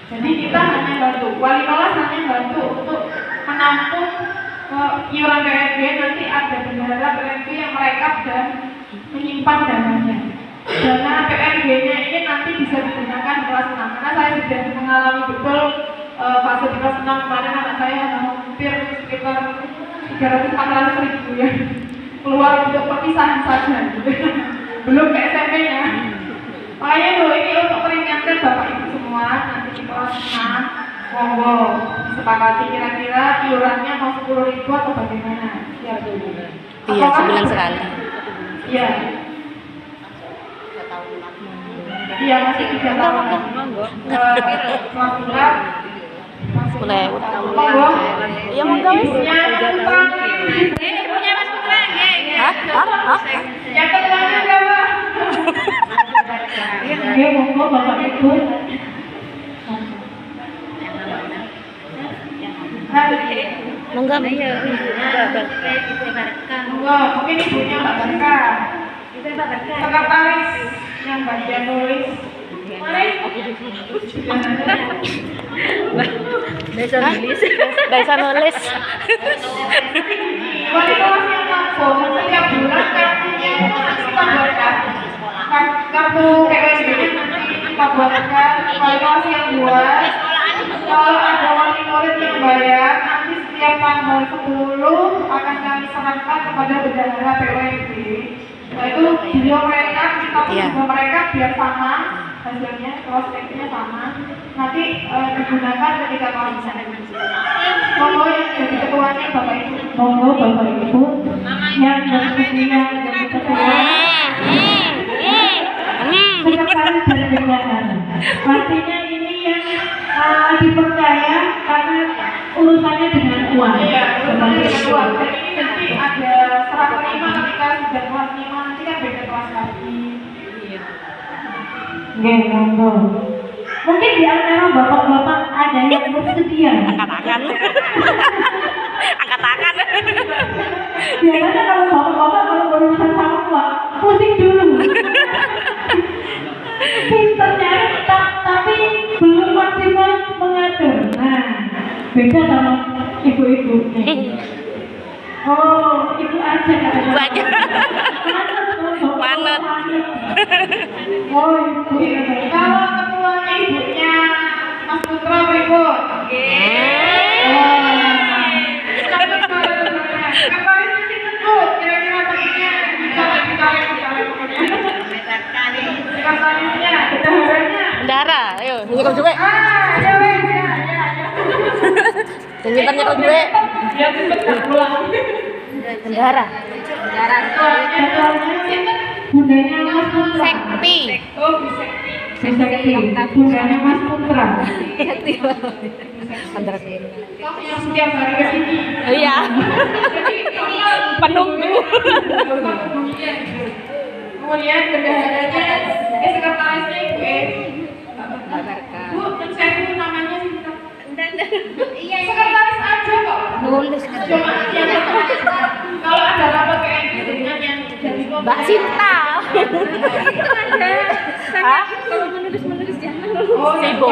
Jadi kita hanya bantu, wali kelas hanya bantu untuk menampung iuran PNB, nanti ada bendahara PNB yang merekap dan menyimpan dananya. Dana PNB-nya ini nanti bisa digunakan di kelas 6, karena saya sudah mengalami betul fase di kelas 6 kemarin anak saya hampir sekitar 300-400 ribu ya keluar untuk perpisahan saja gitu. Belum ke SMP-nya. Makanya loh, ini untuk meringankan Bapak Ibu semua nanti di kelas 6 monggo disepakati kira-kira iurannya mau 10.000 atau bagaimana ya dulu. Iya, sebulan sekali. Iya. Iya, masih 3 tahun. Kelas bulan Boleh. monggo. Iya, monggo wis. Ibunya Putra. Punya Mas Putra, nggih. Hah? Yang ketuanya berapa? Oke, monggo Bapak Ibu. Monggo. Monggo, mungkin ibunya Mbak Barka. Sekretaris yang bagian nulis. Mari. Bisa nulis. Wali kelas yang langsung setiap bulan kartunya itu nanti kita buatkan. Kartu PWD-nya nanti kita buatkan. Wali kelas yang buat. Kalau ada wali murid yang bayar, nanti setiap tanggal 10 akan kami serahkan kepada bendahara PWD. Nah itu beliau mereka, kita pun juga mereka biar sama hasilnya, cross-check-nya sama. Nanti digunakan ketika kalau misalnya monggo yang jadi ketuanya Bapak Ibu. Monggo Bapak Ibu yang bersedia jadi ketua. Sekretaris dari bendahara. Pastinya ini yang dipercaya karena urusannya dengan uang. Iya, urusannya dengan uang. Dan ini nanti ada serah terima ketika sudah kelas 5, nanti kan beda kelas lagi. Oke, monggo. Mungkin di antara bapak-bapak ada yang bersedia. Angkat tangan. Angkat tangan. Biasanya kalau bapak-bapak kalau berurusan sama uang, pusing dulu. Pinternya tapi belum maksimal mengatur. Nah, beda sama ibu-ibu. Oh, ibu aja kan? Ibu aja. Manut. Oh, ibu. Kalau ketuanya ibunya Mas Putra berikut. Kemarin sih Bu, kira-kira temennya sekretarisnya, bendaharanya. Bendahara, ayo nyekel duit. Ya wes, ya. Nyekel duit. Dia cepet tak pulang. Bendahara. Bundanya Mas Putra. Sekti. Oh, Bu Sekti. Bundanya Mas Putra. Kamu yang setiap hari ke sini. Iya. Jadi Penunggu. Kemudian bendaharanya, sekretarisnya Ibu Bu, saya itu namanya Iya, sekretaris aja kok. Nulis. Cuma yang kalau ada rapat kayak gitu dengan yang jadi Mbak Sinta. itu ada. Hah? Kalau menulis jangan. Oh, Sibuk.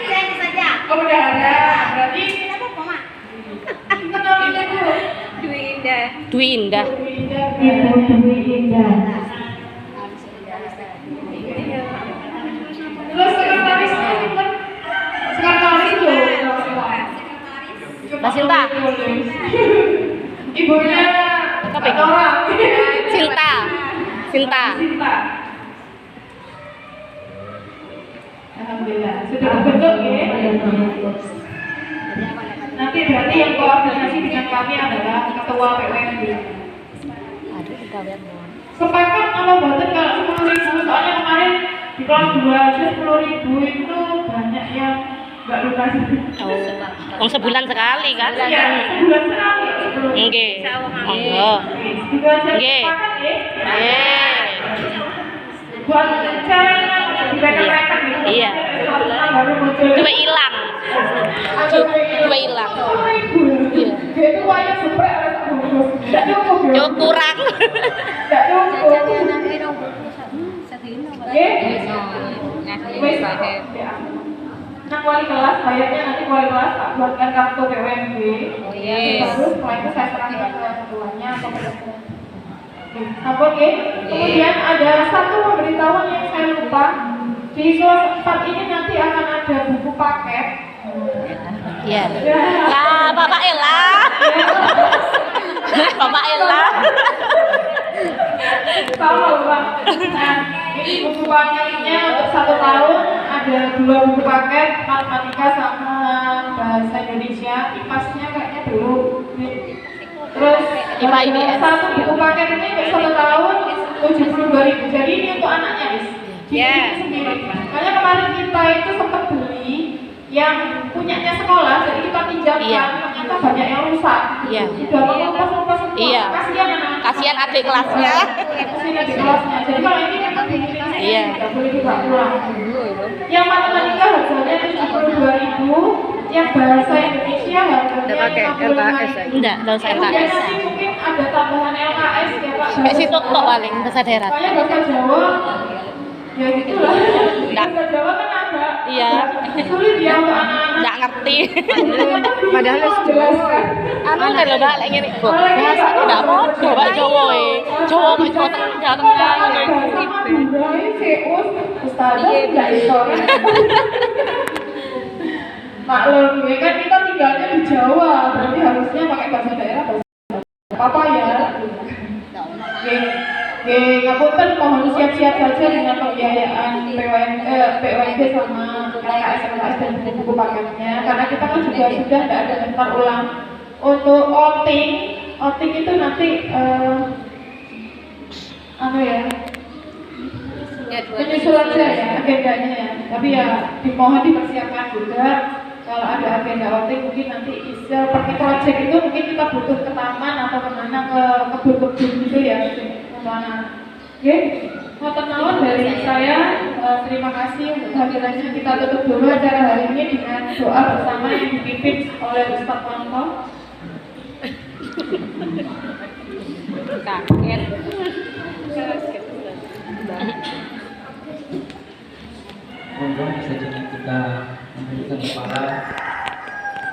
Saya saja. Oh, bendahara. Berarti Kenapa kok, Mak? kenalin Bu. Dwi Indah. Dwi Indah. Ibu Dwi Indah. Terus sekretarisnya Sinta. Sekretaris loh. Mbak Sinta. Ibunya Apa itu? orang. Sinta. Sinta. Sinta. Alhamdulillah sudah terbentuk ya. Nanti berarti yang koordinasi dengan kami adalah ketua PWNB. Aduh, kita lihat. Sepakat kalau boten kalau 10.000, soalnya kemarin di kelas 2 aja 10.000 itu banyak yang nggak lunasi. Oh, sebulan sekali kan? Iya, sebulan sekali. Oke. Monggo. Juga saya Oke. sepakat ya. Buat caranya direka-reka gitu. Iya. Baru muncul. Dua hilang. Dua hilang. Iya. Dia itu wayang seprek harus bungkus. Tidak cukup ya. Cuk kurang. Enggak cukup. Wis, nah wali kelas bayarnya nanti wali kelas tak buatkan kartu BUMD. Baru setelah itu saya serahkan ke ketuanya atau ke Oke. Kemudian ada satu pemberitahuan yang saya lupa. Di kelas 4 ini nanti akan ada buku paket. Iya. Lah, Bapak Ella. Bapak Ella. Sama Bang. Nah, ini buku paketnya untuk 1 tahun ada 2 buku paket matematika sama bahasa Indonesia. IPAS-nya kayaknya belum. Terus IPA IPS. satu buku paket ini untuk 1 tahun 72.000. Jadi ini untuk anaknya, Is. Sendiri. Makanya kemarin kita itu sempat beli yang punyanya sekolah, jadi kita pinjamkan, ternyata banyak yang rusak. Sudah mengelupas semua. Kasihan anak-anak. Kasihan adik kelasnya. Kasihan adik kelasnya. Jadi kalau ini kan dikirim tidak boleh dibawa pulang. Yang matematika harganya 72.000, yang bahasa Indonesia harganya 55.000. Enggak usah Kemudian LKS. nanti mungkin ada tambahan LKS ya Pak. Kayak situ kok paling bahasa daerah. Soalnya bahasa Jawa ya gitulah. Bahasa Jawa kan agak sulit ya untuk anak-anak. Enggak ngerti. Padahal jelas kan. Anu lho Mbak, lek ngene kok. Bahasa enggak podo Pak Jawa e. Jawa kok Jawa Tengah ngono. Sama Durai, Seus, Ustazah enggak iso. Maklum, ya kan kita tinggalnya di Jawa, berarti harusnya pakai bahasa daerah bahasa apa ya? Ngapunten mohon siap-siap saja dengan pembiayaan PWND sama LKS dan buku paketnya, karena kita kan juga sudah tidak ada daftar ulang. Untuk outing itu nanti menyusul aja ya agendanya ya. Tapi ya dimohon dipersiapkan juga. Kalau ada agenda outing mungkin nanti seperti project itu mungkin kita butuh ke taman atau kemana ke kebun-kebun gitu ya. Oke, mau tenang dari saya, terima kasih untuk kehadirannya. Kita tutup dulu acara hari ini dengan doa bersama yang dipimpin oleh Ustadz Wanto. Kaget. Monggo saja kita memberikan kepala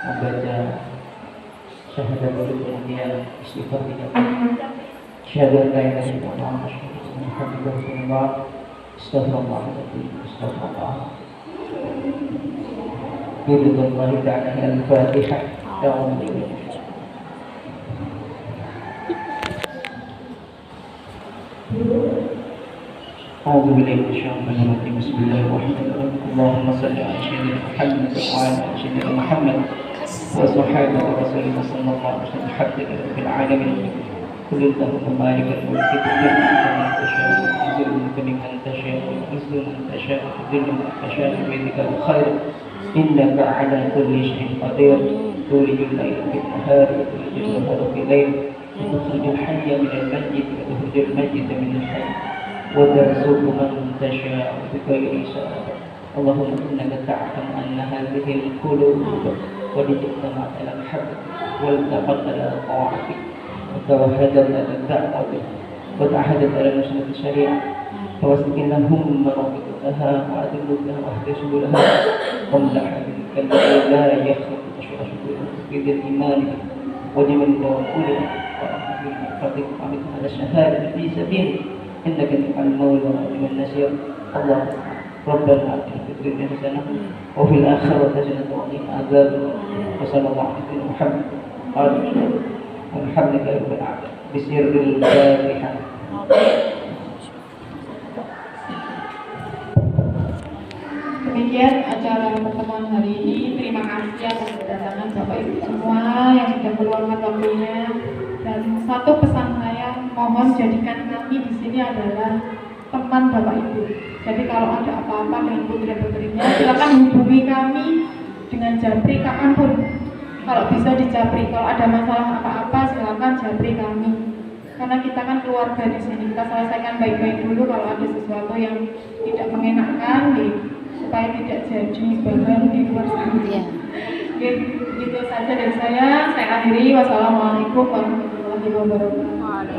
membaca syahadat dulu, kemudian istighfar 3 kali. Syahadat la ilaha illallah Muhammadur Rasulullah. Astagfirullahaladzim. Astagfirullah. Billahi ta'ala al-Fatihah. أعوذ بالله من الشيطان الرجيم. بسم الله الرحمن الرحيم. اللهم صل على سيدنا محمد وعلى سيدنا محمد وصحابه رسولنا صلى الله عليه وسلم حتى رب العالمين. كل اللهم مالك الملك تؤتي من تشاء وتعز من تشاء وتعز من تشاء وتذل من تشاء بيدك الخير إنك على كل شيء قدير. تولج الليل في النهار وتولج النهار في الليل وتخرج الحي من الميت وتخرج الميت من الحي وترزق من تشاء بغير حساب. اللهم انك تعلم ان هذه القلوب قد اجتمعت على محبتك والتقت على طاعتك وتوحدت على دعوتك وتعهدت على نصرة الشريعة فوسطناهم مرافقتها وأدلتها واحتسبوا لها وامدح بك الذي لا يخلق تشرح في ذي الإيمان وجمل توكلها ورحمتك على الشهادة في سبيلك إنك تفعل المولى لمن نسير. الله ربنا آتنا في الدنيا حسنة وفي الآخرة حسنة وقنا عذاب النار. وصلى الله على سيدنا محمد وعلى آله وصحبه والحمد لله رب العالمين بسر الفاتحة. Demikian acara pertemuan hari ini. Terima kasih atas kedatangan Bapak Ibu semua yang sudah meluangkan waktunya. Dan satu pesan saya, mohon jadikan kami di sini adalah teman Bapak Ibu. Jadi kalau ada apa-apa dengan putri-putrinya, silakan hubungi kami dengan Japri kapanpun. Kalau bisa di Japri, kalau ada masalah apa-apa silakan Japri kami. Karena kita kan keluarga di sini, kita selesaikan baik-baik dulu. Kalau ada sesuatu yang tidak mengenakan, supaya tidak jadi bahan di luar sana. Begitu saja dari saya akhiri. Wassalamualaikum warahmatullahi wabarakatuh.